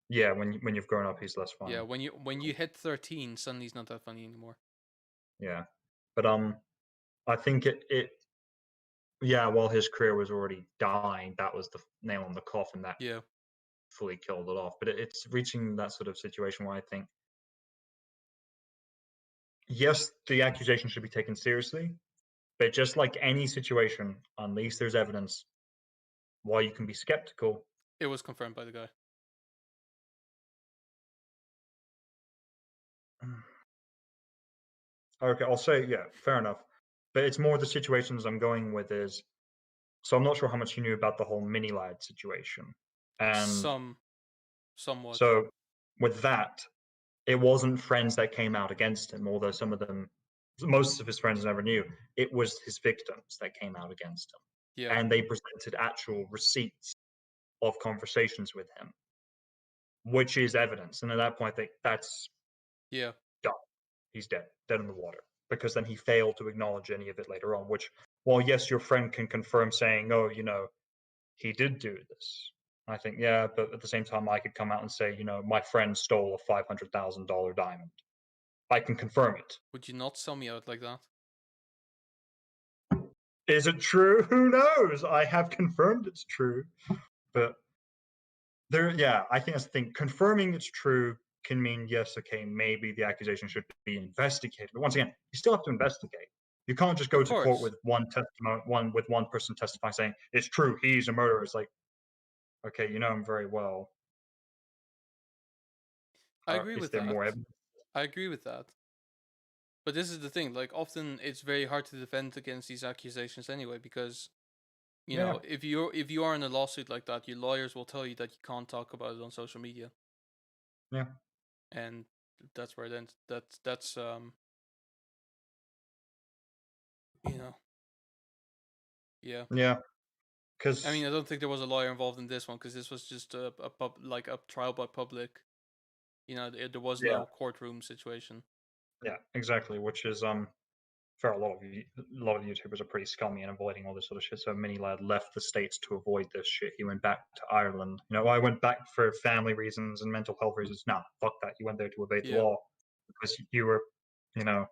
yeah, when you've grown up, he's less Yeah, funny. when you hit 13, suddenly he's not that funny anymore. Yeah, but I think yeah, while his career was already dying, that was the nail in the coffin that Yeah. fully killed it off. But it's reaching that sort of situation where I think, yes, the accusation should be taken seriously, but just like any situation, unless there's evidence, while you can be skeptical. It was confirmed by the guy. Okay, I'll say, yeah, fair enough. But it's more the situations I'm going with is, so I'm not sure how much you knew about the whole mini lad situation. And Somewhat. so with that, it wasn't friends that came out against him, although some of them, most of his friends never knew. It was his victims that came out against him. Yeah. And they presented actual receipts of conversations with him, which is evidence. And at that point, that's Yeah. done. He's dead, dead in the water. Because then he failed to acknowledge any of it later on, which, while yes, your friend can confirm saying, oh, he did do this. I think, yeah, but at the same time, I could come out and say, my friend stole a $500,000 diamond. I can confirm it. Would you not sell me out like that? Is it true? Who knows? I have confirmed it's true. But yeah, I think that's the thing. Confirming it's true can mean, yes, okay, maybe the accusation should be investigated. But once again, you still have to investigate. You can't just go Of to court course. with one person testifying saying it's true, he's a murderer. It's like, okay, you know him very well. I agree Is with there more that. evidence? I agree with that. But this is the thing, like often it's very hard to defend against these accusations anyway because Yeah, if you are in a lawsuit like that, your lawyers will tell you that you can't talk about it on social media, yeah, and that's where then that's you know yeah. yeah. I mean, Because I don't think there was a lawyer involved in this one because this was just a trial by public. There was yeah, no courtroom situation. yeah, exactly. Which is fair. A lot of YouTubers are pretty scummy and avoiding all this sort of shit. So Mini Lad left the states to avoid this shit. He went back to Ireland. I went back for family reasons and mental health reasons. Nah, fuck that. You went there to evade the Yeah, law because you were, you know,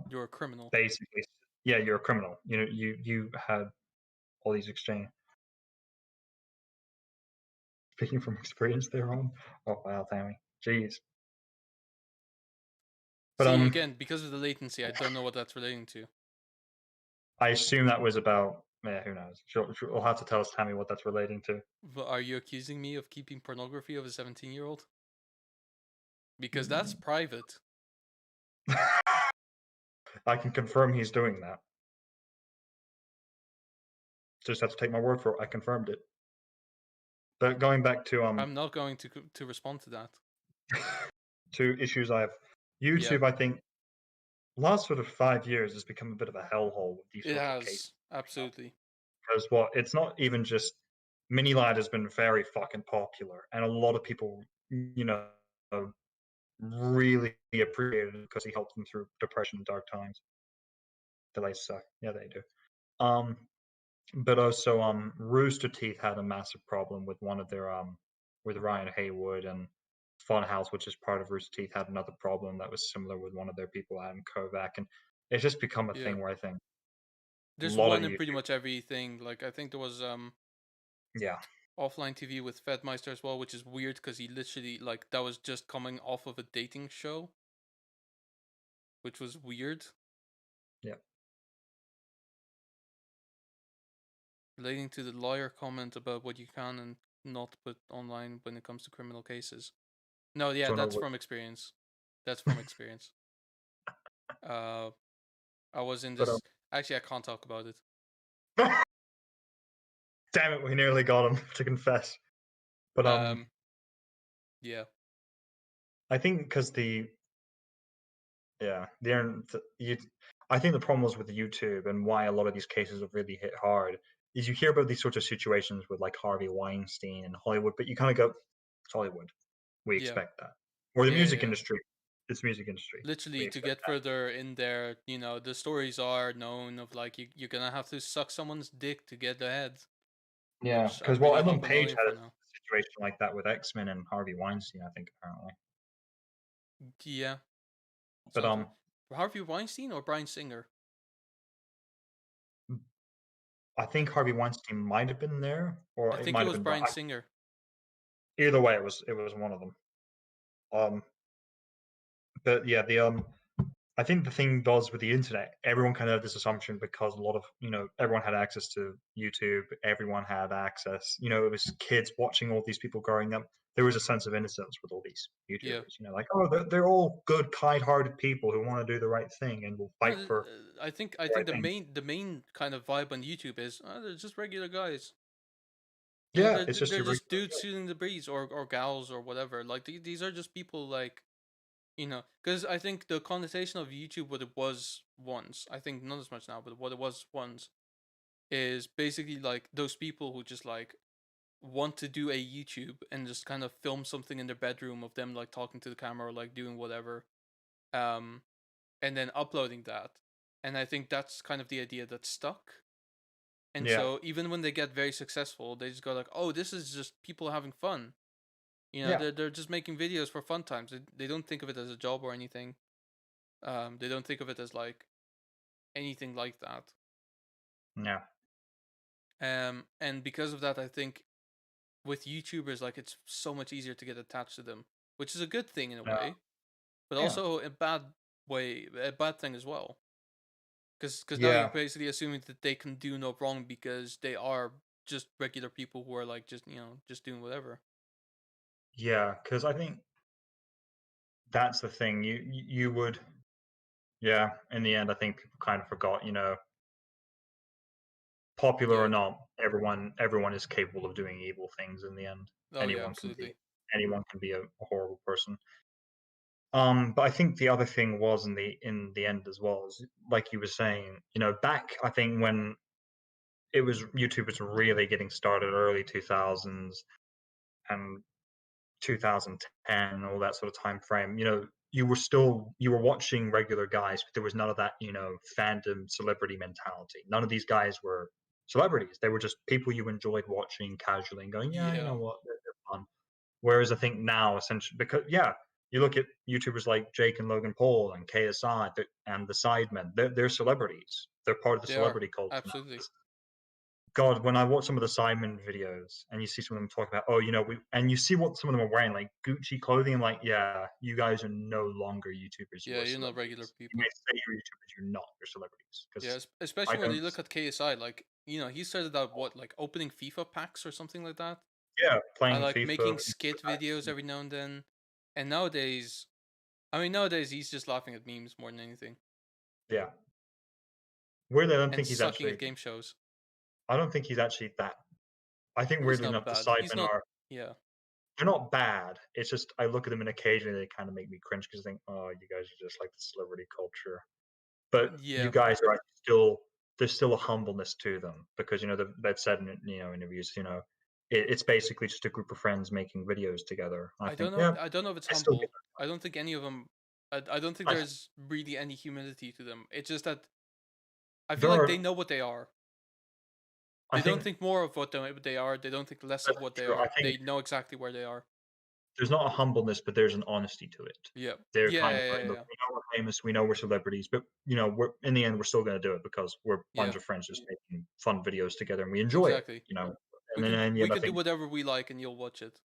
you're a criminal. basically, yeah, you're a criminal. You had all these exchange. Speaking from experience there on. Oh wow, Tammy. Jeez. But See, again, because of the latency, I don't know what that's relating to. I assume that was about. Yeah, who knows? She'll have to tell me what that's relating to. But are you accusing me of keeping pornography of a 17-year-old? Because that's Mm. private. I can confirm he's doing that. Just have to take my word for it. I confirmed it. But going back I'm not going to respond to that. to issues I have, Yeah, YouTube, I think last sort of 5 years has become a bit of a hellhole with these it sorts of cases. has absolutely. Because what it's not even just Mini Lad has been very fucking popular, and a lot of people, really appreciated it because he helped them through depression and dark times. Delays suck. Yeah, they do. Um, but also, Rooster Teeth had a massive problem with one of their with Ryan Haywood, and Funhouse, which is part of Rooster Teeth, had another problem that was similar with one of their people, Adam Kovac, and it's just become a Yeah, thing where I think a there's lot of one the in pretty YouTube, much everything. Like I think there was yeah, offline TV with Fedmeister as well, which is weird because he literally like that was just coming off of a dating show, which was weird. yeah. Relating to the lawyer comment about what you can and not put online when it comes to criminal cases. No, yeah, Don't know that's what. from experience. That's from experience. Uh, I was in But this. Actually, I can't talk about it. damn it, we nearly got him to confess. But Um, yeah, I think because the yeah you, I think the problem was with YouTube and why a lot of these cases have really hit hard is you hear about these sorts of situations with like Harvey Weinstein and Hollywood, but you kind of go, it's Hollywood, we yeah, expect that, or the yeah, music yeah. industry, it's music industry, we Literally, to expect get further in there, the stories are known of like you're gonna have to suck someone's dick to get ahead, that. Yeah, which I because well, really Ellen hope I'm not Page in had for a now. situation like that with X-Men and Harvey Weinstein, I think apparently. Yeah, But sounds right. Harvey Weinstein or Brian Singer? I think Harvey Weinstein might have been there, I or it think it might have was been Brian Singer. either way. It was one of them. Um, but yeah, the I think the thing does with the internet, everyone kind of had this assumption because a lot of everyone had access to YouTube, everyone had access. It was kids watching all these people growing up. There was a sense of innocence with all these Yeah. YouTubers. Like, oh, they're all good, kind-hearted people who want to do the right thing and will No, fight for I the think right thing. the main kind of vibe on YouTube is they're just regular guys. Yeah, They're it's just they're your just regular. dudes shooting the breeze or gals or whatever. Like these are just people like because I think the connotation of YouTube, what it was once, I think not as much now, but what it was once is basically like those people who just like want to do a YouTube and just kind of film something in their bedroom of them like talking to the camera or like doing whatever, um, and then uploading that. And I think that's kind of the idea that stuck. And Yeah, so even when they get very successful, they just go like, "Oh, this is just people having fun." yeah, They're just making videos for fun times. They don't think of it as a job or anything. They don't think of it as like anything like that. yeah, And because of that, I think with YouTubers, like it's so much easier to get attached to them, which is a good thing in a yeah, way, but yeah, also a bad thing as well. Because now you're yeah, basically assuming that they can do no wrong because they are just regular people who are like just just doing whatever. yeah. Because I think that's the thing. You would, yeah. In the end, I think people kind of forgot. Popular or Yeah. not, everyone is capable of doing evil things in the end. Oh yeah, Anyone can be absolutely. anyone can be a horrible person. But I think the other thing was in the end as well is like you were saying, back I think when it was YouTube was really getting started early 2000s and 2010 and all that sort of time frame, you were watching regular guys, but there was none of that, fandom celebrity mentality. None of these guys were celebrities. They were just people you enjoyed watching casually and going, yeah, you know Yeah. what, they're fun. Whereas I think now, essentially, because yeah, you look at YouTubers like Jake and Logan Paul and KSI and the Sidemen, they're celebrities. They're part of the They are. celebrity culture now. Absolutely. God, when I watch some of the Simon videos and you see some of them talk about, oh, and you see what some of them are wearing, like Gucci clothing, I'm like, yeah, you guys are no longer YouTubers, you Yeah, are you're not regular celebrities. You may people. say you're YouTubers, you're not, you're celebrities. Yeah, Because I especially when you don't, look at KSI, like he started out what, like opening FIFA packs or something like that. yeah, I playing like FIFA, making skit videos every now and then. And nowadays, he's just laughing at memes more than anything yeah. Weirdly, and sucking at game shows. I don't think he's actually that. I think He's weirdly not enough, the bad. He's Simon not. are, Yeah, they're not bad. It's just, I look at them and occasionally they kind of make me cringe because I think, oh, you guys are just like the celebrity culture. But you yeah. guys are actually still, there's still a humbleness to them because they've said in interviews, it's basically just a group of friends making videos together. I I don't think, know. yeah, I don't know if it's I still get humble. I don't think any of them. I don't think that. there's really any humility to them. It's just that I feel There like they are, know what they are. I They don't think think more of what they are. They don't think less of that's what they true. I are. think They know exactly where they are. there's not a humbleness, but there's an honesty to it. Yeah. They're Yeah. kind of Yeah. like, Yeah. look, Yeah. we know we're famous, we know we're celebrities, but we're in the end we're still going to do it because we're a Yeah. bunch of friends just making fun videos together and we enjoy it. Exactly. And then in the We end, I can do think, whatever we like, and you'll watch it.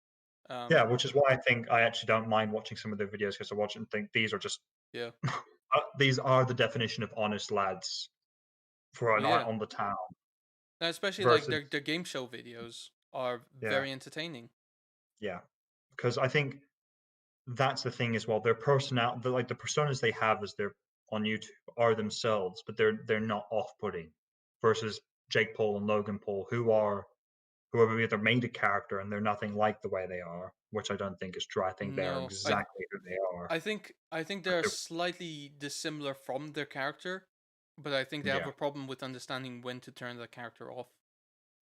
yeah, which is why I think I actually don't mind watching some of their videos because I watch it and think these are just Yeah. these are the definition of honest lads for a Well, night yeah. on the town And especially like versus, their game show videos are yeah, very entertaining. yeah, because I think that's the thing as well. Their personality, like the personas they have as they're on YouTube are themselves, but they're not off-putting. Versus Jake Paul and Logan Paul, who have either made a character and they're nothing like the way they are, which I don't think is true. I think they are No, exactly who they are. I think But they're they're, slightly dissimilar from their character, but I think they have yeah, a problem with understanding when to turn that character off.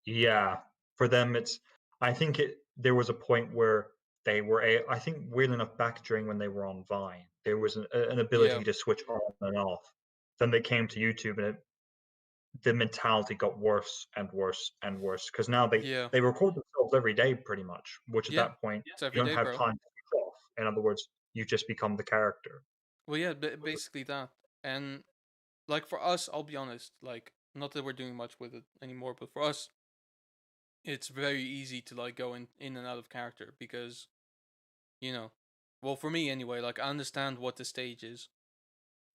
yeah. For them, it's. I think there was a point where they were I think weirdly enough, back during when they were on Vine, there was an Yeah. ability to switch on and off. Then they came to YouTube and the mentality got worse and worse and worse because now Yeah. they record themselves every day pretty much, which at Yeah. that point It's you every don't day, have bro. time to switch off. In other words, you just become the character. Well, yeah, basically that. And like for us, I'll be honest, like not that we're doing much with it anymore, but for us, it's very easy to like go in and out of character because, you know, well, for me anyway, like I understand what the stage is,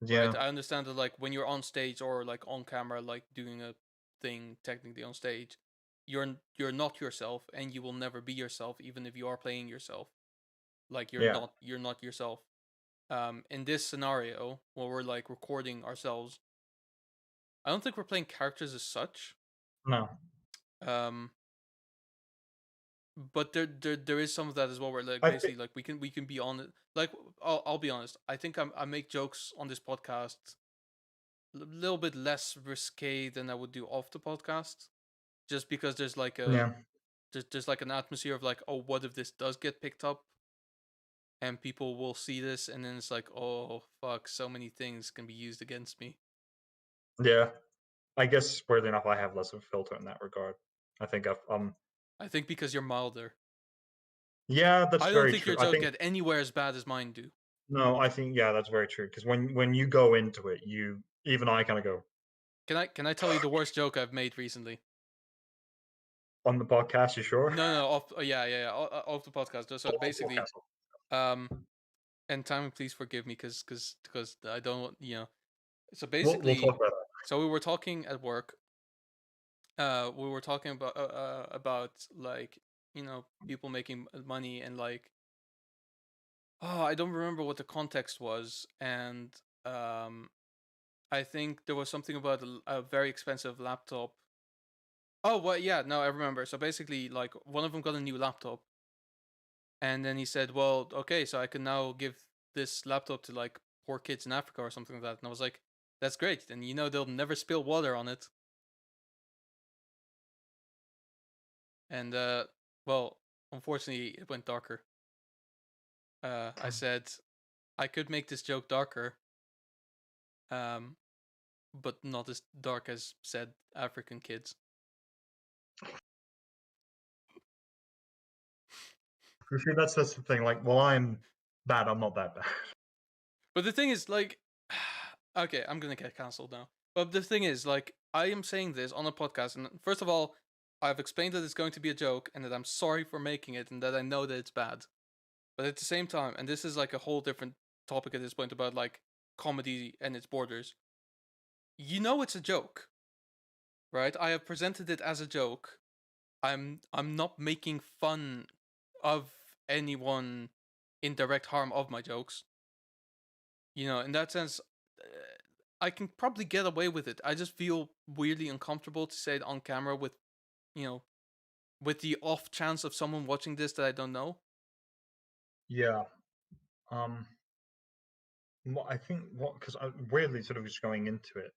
right? Yeah, I understand that like when you're on stage or like on camera, like doing a thing technically on stage, you're not yourself and you will never be yourself even if you are playing yourself. Like yeah, you're not yourself. In this scenario where we're like recording ourselves, I don't think we're playing characters as such. no, Um, but there is some of that as well where like I think basically like we can be on it. Like I'll be honest, I think I make jokes on this podcast a little bit less risque than I would do off the podcast, just because there's like yeah, there's like an atmosphere of like, oh, what if this does get picked up and people will see this and then it's like, oh fuck, so many things can be used against me. yeah. I guess weirdly enough, I have less of a filter in that regard. I think I think because you're milder. yeah, that's I don't very think your true. I joke think get anywhere as bad as mine do. no, I think yeah, that's very true. Because when you go into it, even I kind of go Can I tell you the worst joke I've made recently? on the podcast. You sure? No, off. Yeah. Off the podcast. So On the basically, podcast. um, and Timon, please forgive me, because I don't, So We'll talk basically, about that. so we were talking at work. We were talking about like people making money and like, oh, I don't remember what the context was, and um, I think there was something about a very expensive laptop. Oh, well, yeah, no, I remember. So basically, like one of them got a new laptop, and then he said, "Well, okay, so I can now give this laptop to like poor kids in Africa or something like that." And I was like, "That's great." And they'll never spill water on it. And well, unfortunately, it went darker. I said I could make this joke darker, um, but not as dark as said African kids. You see, that's the thing. Like, well, I'm bad. I'm not that bad. But the thing is, like, okay, I'm gonna get cancelled now. But the thing is, like, I am saying this on a podcast, and first of all, I've explained that it's going to be a joke, and that I'm sorry for making it, and that I know that it's bad. But at the same time, and this is like a whole different topic at this point about like comedy and its borders. You know it's a joke, right? I have presented it as a joke. I'm not making fun of anyone in direct harm of my jokes. In that sense, I can probably get away with it. I just feel weirdly uncomfortable to say it on camera you know, with the off chance of someone watching this that I don't know. Yeah. Um. I think because I'm weirdly sort of just going into it.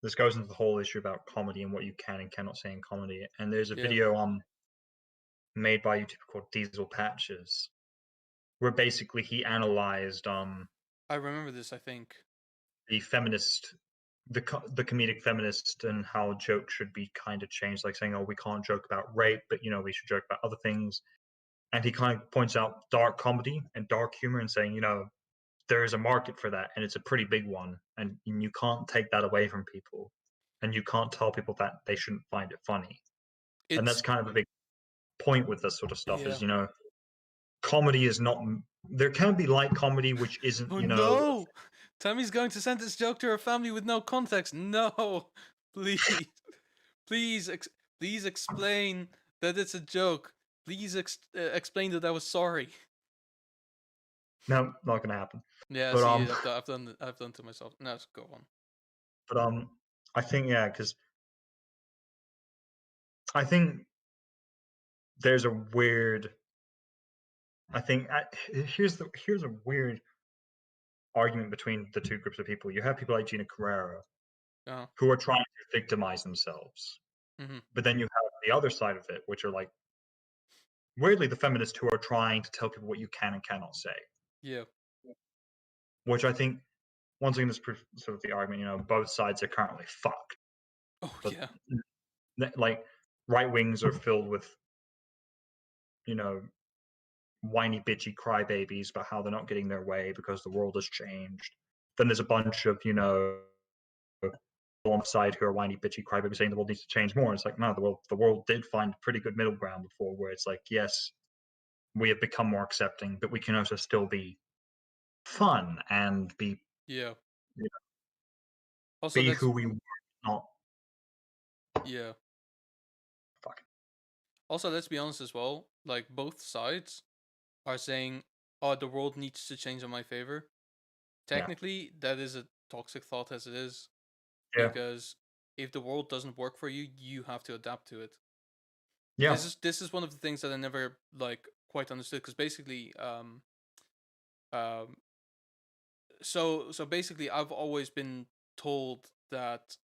This goes into the whole issue about comedy and what you can and cannot say in comedy. And there's a Yeah, video made by a YouTuber called Diesel Patches, where basically he analyzed I remember this. I think. the feminist the comedic feminist and how jokes should be kind of changed, like saying, oh, we can't joke about rape, but we should joke about other things. And he kind of points out dark comedy and dark humor and saying, there is a market for that and it's a pretty big one, and you can't take that away from people, and you can't tell people that they shouldn't find it funny. And that's It's kind of a big point with this sort of stuff yeah. is, comedy is not, there can be light comedy which isn't, Oh no! Tammy's going to send this joke to her family with no context. No, please, please, please explain that it's a joke. Please explain that I was sorry. no, not gonna happen. Yeah, But see, I've done to myself. No, go on. but I think, yeah, because I think there's a weird. I think here's a weird argument between the two groups of people. You have people like Gina Carrera Uh, who are trying to victimize themselves, mm-hmm. but then you have the other side of it, which are like weirdly the feminists who are trying to tell people what you can and cannot say. Yeah. Which I think once again is sort of the argument. Both sides are currently fucked, Oh but yeah. like right wings are filled with whiny, bitchy crybabies about how they're not getting their way because the world has changed. Then there's a bunch of, on the side who are whiny, bitchy crybabies saying the world needs to change more. It's like, no, the world did find a pretty good middle ground before, where it's like, yes, we have become more accepting, but we can also still be fun and Yeah. you know, Also, be let's who we were, not yeah. fuck. Also, let's be honest as well. Like both sides are saying, "Oh, the world needs to change in my favor." Yeah, Technically, that is a toxic thought as it is, yeah, because if the world doesn't work for you, you have to adapt to it. yeah, This is one of the things that I never like quite understood, because basically, um, so basically, I've always been told that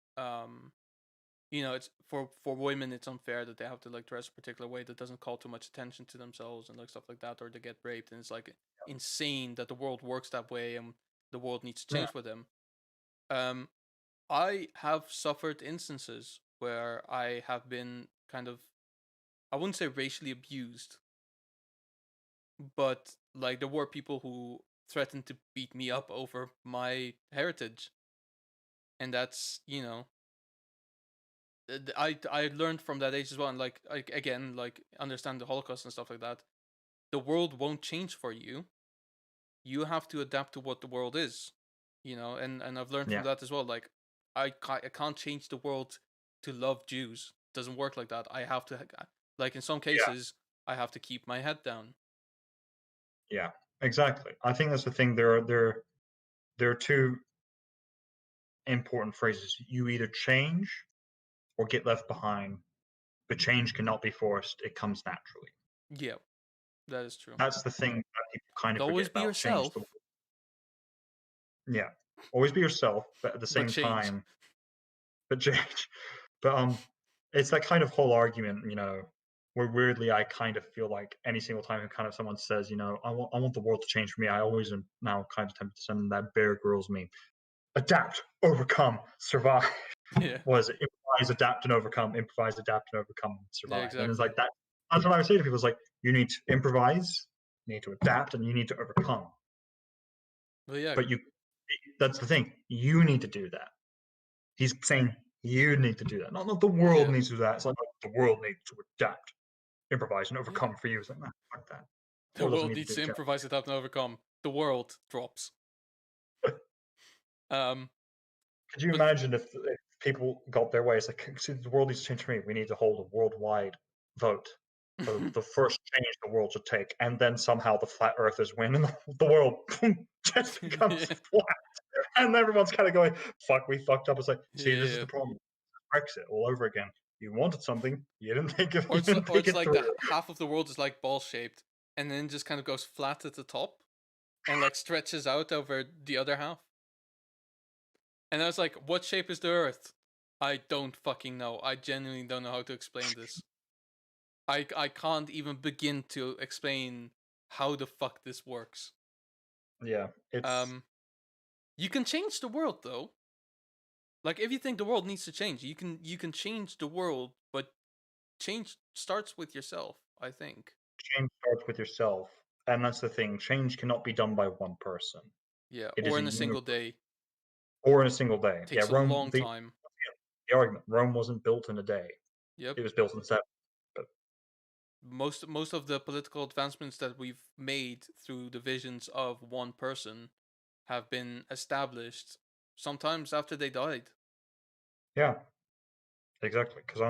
it's for women, it's unfair that they have to like dress a particular way that doesn't call too much attention to themselves and like stuff like that, or they get raped, and it's like insane that the world works that way and the world needs to yeah, change for them. Um, I have suffered instances where I have been kind of, I wouldn't say racially abused, but like there were people who threatened to beat me up over my heritage, and that's I learned from that age as well, and like again, like understand the Holocaust and stuff like that. The world won't change for you. You have to adapt to what the world is, and I've learned from yeah, that as well. Like I can't change the world to love Jews. It doesn't work like that. I have to, like in some yeah, cases, I have to keep my head down. yeah. Exactly. I think that's the thing. There are two important phrases. You either change or get left behind, but change cannot be forced. It comes naturally. Yeah, that is true. That's the thing that people kind But of forget always be about change. yourself, Yeah, always be yourself, but at the but same change. time, but change. But it's that kind of whole argument, where weirdly I kind of feel like any single time kind of someone says, I want the world to change for me, I always am now kind of tempted to send them that Bear Grylls meme. Adapt, overcome, survive. Yeah, Was it improvise, adapt, and overcome? Improvise, adapt, and overcome, yeah, survive. And it's exactly. like that. That's what I would say to people. Is like you need to improvise, you need to adapt, and you need to overcome. But yeah, But that's the thing. You need to do that. He's saying you need to do that. Not the world Yeah. needs to do that. It's like the world needs to adapt, improvise, and Yeah. overcome for you. It's like, nah, fuck that. The The world doesn't world need to needs do to the job. improvise, adapt, and overcome. The world drops. Um, Could you but imagine if people got their way? It's like, see, the world needs to change for me. We need to hold a worldwide vote for the first change the world should take, and then somehow the flat earthers win, and the world just becomes yeah, flat, and everyone's kind of going, "Fuck, we fucked up." It's like, see, this is yeah. the problem. Brexit all over again. You wanted something, you didn't think of, Or you it's didn't or think it's it like through. the half of the world is like ball shaped, and then just kind of goes flat at the top, and like stretches out over the other half. And I was like, what shape is the Earth? I don't fucking know. I genuinely don't know how to explain this. I can't even begin to explain how the fuck this works. Yeah, it's Um, you can change the world though. Like if you think the world needs to change, you can change the world, but change starts with yourself, I think. change starts with yourself, and that's the thing. Change cannot be done by one person. Yeah, It is or a in a single universal, day. or in a single day. Yeah, Takes a Rome. long time. The argument: Rome wasn't built in a day. Yep. It was built in 7. But Most of the political advancements that we've made through the visions of one person have been established sometimes after they died. yeah, exactly. Because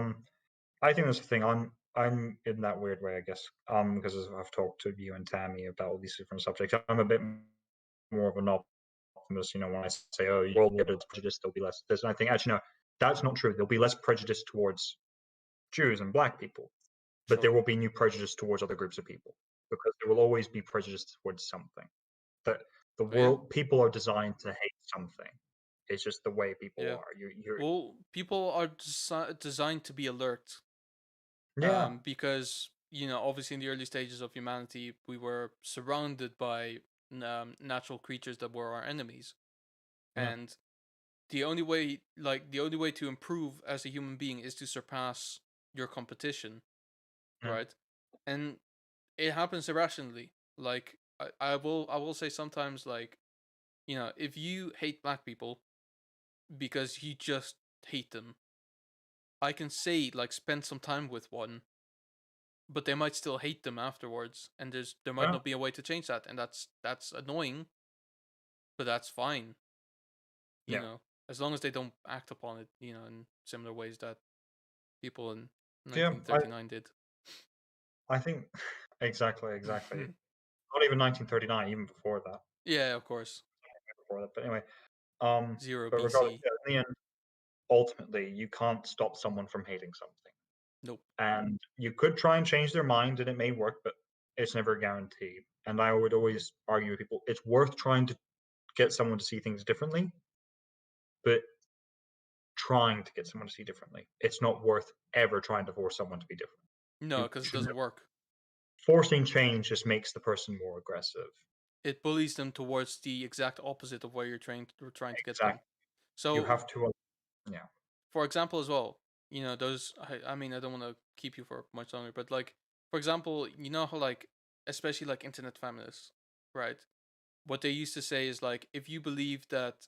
I think that's the thing. I'm in that weird way, I guess. Because I've talked to you and Tammy about all these different subjects. I'm a bit more of an optimist. You know, when I say, "Oh, the world will be prejudice, there'll be less this," and I think actually no, that's not true. There'll be less prejudice towards Jews and Black people, but there Sure. will be new prejudice towards other groups of people because there will always be prejudice towards something. That the Oh yeah. world people are designed to hate something. It's just the way people Yeah. are. You're Well, people are designed to be alert. yeah, Because obviously in the early stages of humanity, we were surrounded by natural creatures that were our enemies, yeah, and the only way to improve as a human being is to surpass your competition, yeah, right? And it happens irrationally. Like I will say sometimes, like, if you hate black people because you just hate them, I can say, like, spend some time with one, but they might still hate them afterwards, and there might yeah, not be a way to change that, and that's annoying, but that's fine. you yeah. know as long as they don't act upon it, in similar ways that people in Yeah, 1939 did. I think exactly. Not even 1939, even before that. Yeah, of course. Before that. But anyway, um, Zero but regardless, BC. yeah, in the end, ultimately, you can't stop someone from hating something. Nope. And you could try and change their mind, and it may work, but it's never a guarantee. And I would always argue with people, it's worth trying to get someone to see things differently, but trying to get someone to see differently. It's not worth ever trying to force someone to be different. No, You because it should doesn't work. forcing change just makes the person more aggressive. It bullies them towards the exact opposite of where you're trying to get them. Exactly. You So, have to, yeah, for example, as well, those. I mean, I don't want to keep you for much longer, but, like, for example, you know how, like, especially like internet feminists, right? What they used to say is, like, if you believe that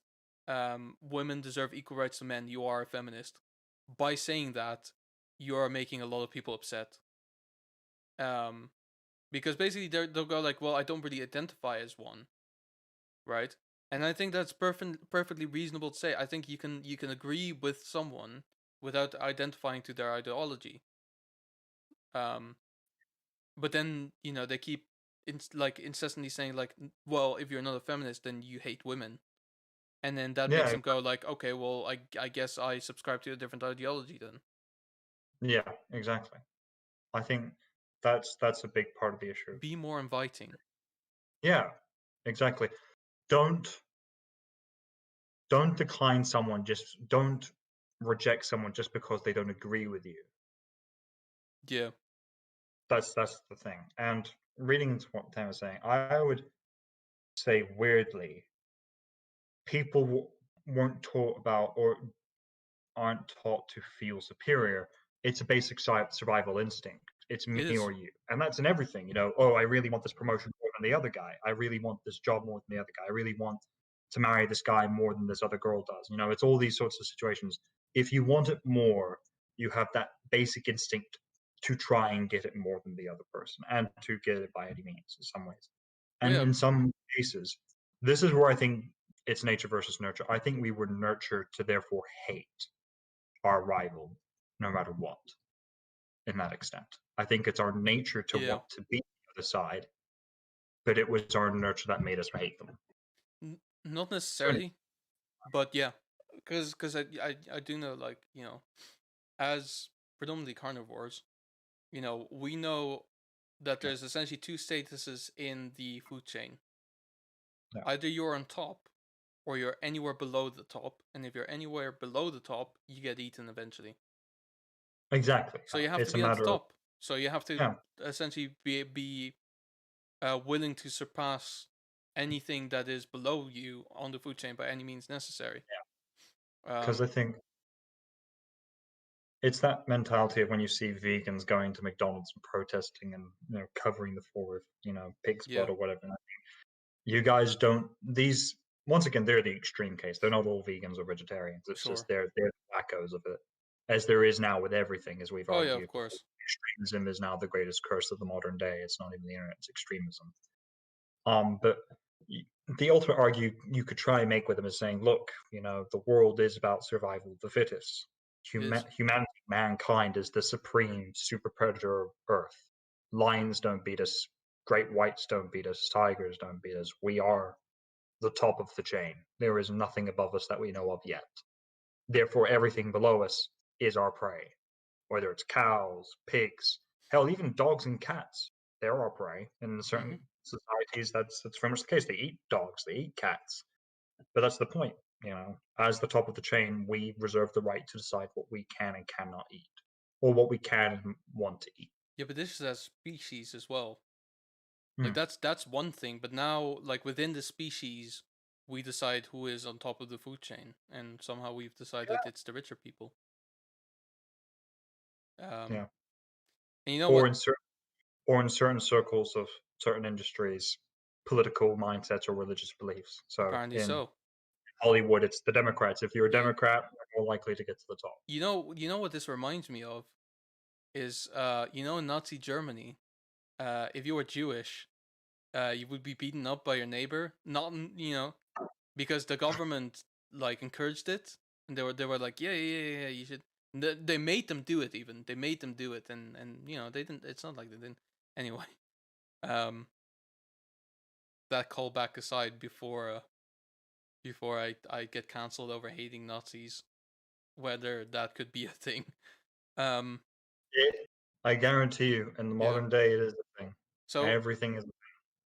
women deserve equal rights to men, you are a feminist. By saying that, you are making a lot of people upset. Um, because basically they'll go like, well, I don't really identify as one, right? And I think that's perfectly reasonable to say. I think you can agree with someone without identifying to their ideology. Um, but then they keep like incessantly saying, like, well, if you're not a feminist, then you hate women, and then that makes yeah, them go like, okay, well, I guess I subscribe to a different ideology then. yeah, exactly. I think that's a big part of the issue. Be more inviting. Yeah, exactly. Don't don't decline someone, just don't reject someone just because they don't agree with you. Yeah, That's the thing. And reading into what Tam was saying, I would say weirdly, people weren't taught about or aren't taught to feel superior. It's a basic survival instinct. It's me it is. or you, and that's in everything. Oh, I really want this promotion more than the other guy. I really want this job more than the other guy. I really want to marry this guy more than this other girl does. You know, it's all these sorts of situations. If you want it more, you have that basic instinct to try and get it more than the other person and to get it by any means in some ways. Well, And yeah, in some cases, this is where I think it's nature versus nurture. I think we were nurtured to therefore hate our rival no matter what in that extent. I think it's our nature to yeah. want to beat the other side, but it was our nurture that made us hate them. Not So, necessarily, but yeah, because I do know, like, as predominantly carnivores, we know that yeah, there's essentially two statuses in the food chain. yeah, Either you're on top or you're anywhere below the top, and if you're anywhere below the top, you get eaten eventually. exactly. So you have to It's a be at the matter of top. So you have to yeah, essentially be willing to surpass anything that is below you on the food chain by any means necessary. because Um, I think it's that mentality of when you see vegans going to McDonald's and protesting and covering the floor with pig's blood yeah, or whatever. You guys don't these once again, they're the extreme case. They're not all vegans or vegetarians. It's just sure. they're the wackos of it. As there is now with everything, as we've Oh yeah, of argued before. course. Extremism is now the greatest curse of the modern day. It's not even the internet, it's extremism. But the ultimate argue you could try and make with them is saying, look, the world is about survival of the fittest. It is. Humanity, mankind is the supreme super predator of Earth. Lions don't beat us. Great whites don't beat us. Tigers don't beat us. We are the top of the chain. There is nothing above us that we know of yet. Therefore, everything below us is our prey, whether it's cows, pigs, hell, even dogs and cats. They're our prey. In Hmm. certain societies, that's very much the case. They eat dogs, they eat cats. But that's the point. As the top of the chain, we reserve the right to decide what we can and cannot eat, or what we can and want to eat. Yeah, but this is as species as well. Like Hmm. that's one thing, but now like within the species, we decide who is on top of the food chain, and somehow we've decided it's the richer people. Um, Yeah. and you know Or what? in certain circles of certain industries, political mindsets or religious beliefs. So Apparently in so. Hollywood, it's the Democrats. If you're a Yeah. Democrat, you're more likely to get to the top. You know what this reminds me of is in Nazi Germany, if you were Jewish, you would be beaten up by your neighbor, not because the government like encouraged it, and they were like, yeah, yeah, yeah, yeah, you should. They made them do it. Even they made them do it, and they didn't. It's not like they didn't. Anyway, um, that callback aside, before I get cancelled over hating Nazis, whether that could be a thing. Um, I guarantee you, in the yeah. modern day, it is a thing. So Everything is.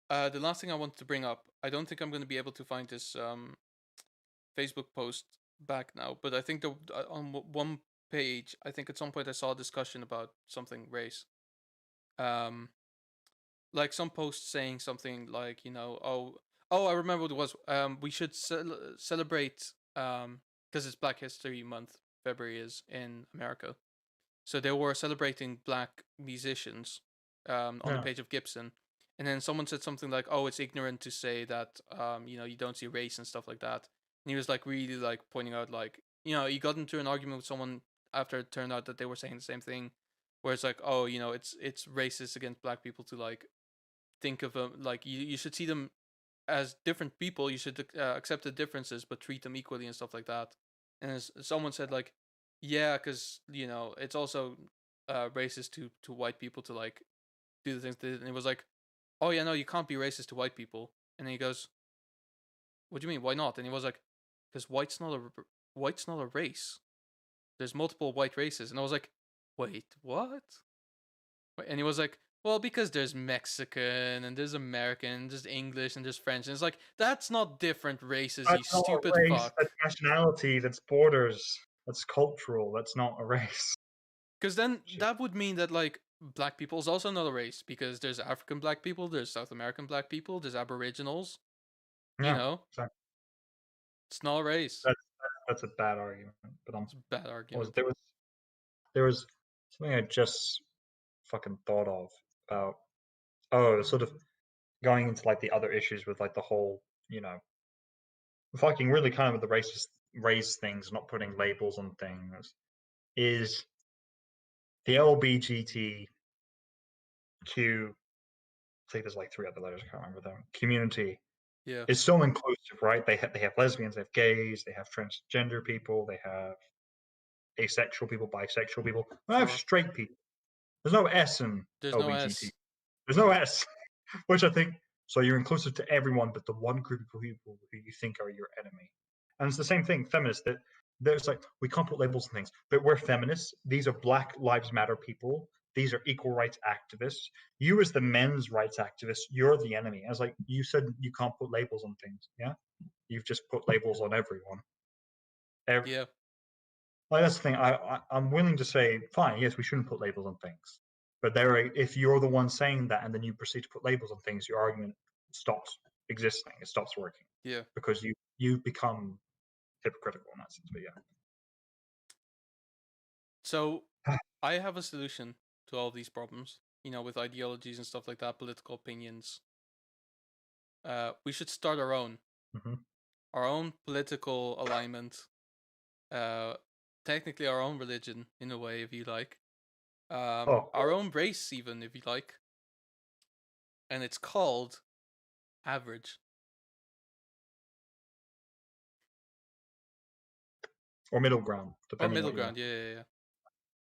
the last thing I wanted to bring up, I don't think I'm going to be able to find this Facebook post back now, but I think on one page, I think at some point I saw a discussion about something race. Um, like some post saying something like, I remember what it was. We should celebrate because it's Black History Month. February is in America, so they were celebrating black musicians on the Yeah, page of Gibson, and then someone said something like, "Oh, it's ignorant to say that you don't see race and stuff like that." And he was like really like pointing out like he got into an argument with someone after it turned out that they were saying the same thing, where it's like, oh, it's racist against black people to like think of them like you should see them as different people. You should accept the differences, but treat them equally and stuff like that. And as someone said, like, yeah, because it's also racist to white people to like do the things they did. And it was like, oh yeah, no, you can't be racist to white people. And then he goes, what do you mean? Why not? And he was like, because white's not a race. There's multiple white races. And I was like, wait, what? And he was like, well, because there's Mexican and there's American, there's English and there's French. And it's like, that's not different races, you that's not a stupid race. fuck. That's nationality. That's borders. That's cultural. That's not a race. Because then Shit. that would mean that, like, black people is also not a race because there's African black people, there's South American black people, there's Aboriginals. You Yeah, know, so it's not a race. that's that's a bad argument. But It's a bad what was argument. there was something I just fucking thought of about. Oh, sort of going into like the other issues with like the whole, fucking really kind of with the racist race things, not putting labels on things, is the LBGTQ. I think there's like 3 other letters. I can't remember them. Community Yeah, is so inclusive, right? They have lesbians, they have gays, they have transgender people, they have asexual people, bisexual people, they have sure. straight people. There's no S in There's no LBGT. S. There's no S, which I think so you're inclusive to everyone, but the one group of people who you think are your enemy. And it's the same thing, feminists. That there's like we can't put labels on things, but we're feminists. These are Black Lives Matter people. These are equal rights activists. You, as the men's rights activist, you're the enemy. I was like, you said you can't put labels on things. Yeah, you've just put labels on everyone. Yeah, Like that's the thing. I'm willing to say, fine, yes, we shouldn't put labels on things. But if you're the one saying that and then you proceed to put labels on things, your argument stops existing. It stops working yeah. because you become hypocritical in that sense. But So yeah. I have a solution to all these problems. With ideologies and stuff like that, political opinions. We should start Hmm. our own political alignment. Uh, Technically our own religion in a way, if you like. Oh, of Our course. own race, even if you like, and it's called average Or middle ground, or depending middle what. Yeah, ground. Yeah, yeah, yeah.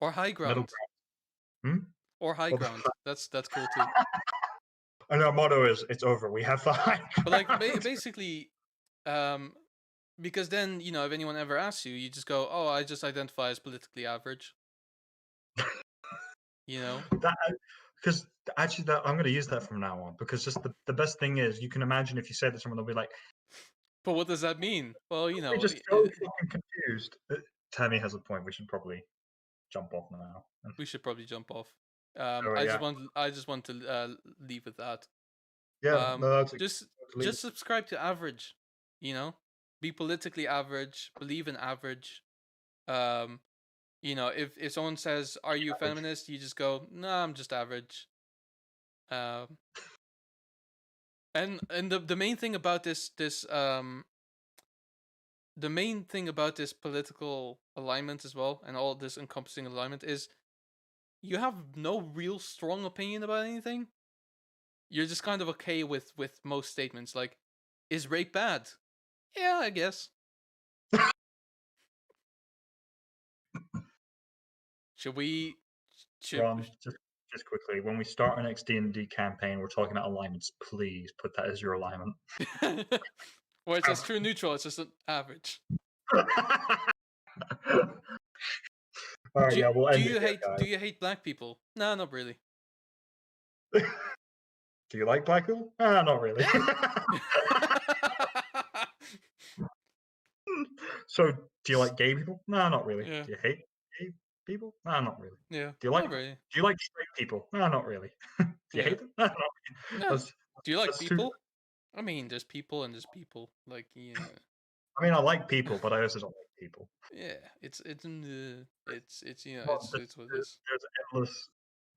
Or high middle ground. ground. Hmm? Or high Well, ground. That's cool too. and our motto is it's over. We have the high But like ground. basically, um, because then if anyone ever asks you, you just go, "Oh, I just identify as politically average." You know. That because actually that I'm going to use that from now on because just the best thing is you can imagine if you said to someone they'll be like, But what does that mean? Well, we're just so fucking confused. Tammy has a point. We should probably jump off now. we should probably jump off. So yeah, I just want to leave with that. yeah, no, that's a Just subscribe to average. You know, be politically average. Believe in average. Um, if someone says, "Are you a average. feminist?" You just go, "No, I'm just average." Um, and the main thing about the main thing about this political alignment as well, and all this encompassing alignment is you have no real strong opinion about anything. You're just kind of okay with most statements. Like, is rape bad? Yeah, I guess. Should we? Should Ron, just quickly, when we start our next D&D campaign, we're talking about alignments. Please put that as your alignment. where it says true neutral, it's just an average. All right, yeah, we'll Do end it you here, hate guys. do you hate black people? No, not really. Do you like black people? Not really. So, do you like gay people? No, not really. Yeah, Do you hate gay people? No, not really. yeah, Do you like not really. straight people? No, not really. Do you Yeah, hate them? No, not really. no. Do you like That's too. people? I mean, there's people and there's people. Like, yeah, I mean, I like people, but I also don't like people. yeah. It's Well, it's what it is. there's endless.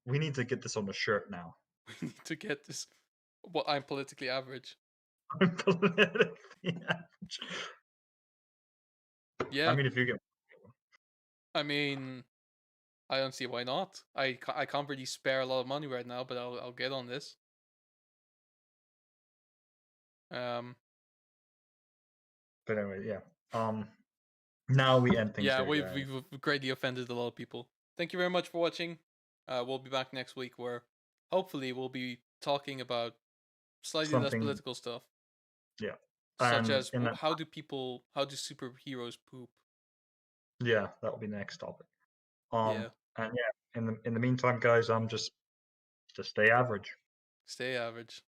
We need to get this on the shirt now. We need to get this. Well, I'm politically average. I Yeah, mean, if you get I mean, I don't see why not. I can't really spare a lot of money right now, but I'll get on this. Um, but anyway, yeah. Now we end things yeah, here, guys. we've greatly offended a lot of people. Thank you very much for watching. We'll be back next week where hopefully we'll be talking about slightly less Something, political stuff, yeah. such And as in that, how do superheroes poop? yeah, that will be the next topic. Yeah, And yeah, in the meantime, guys, I'm just stay average. stay average.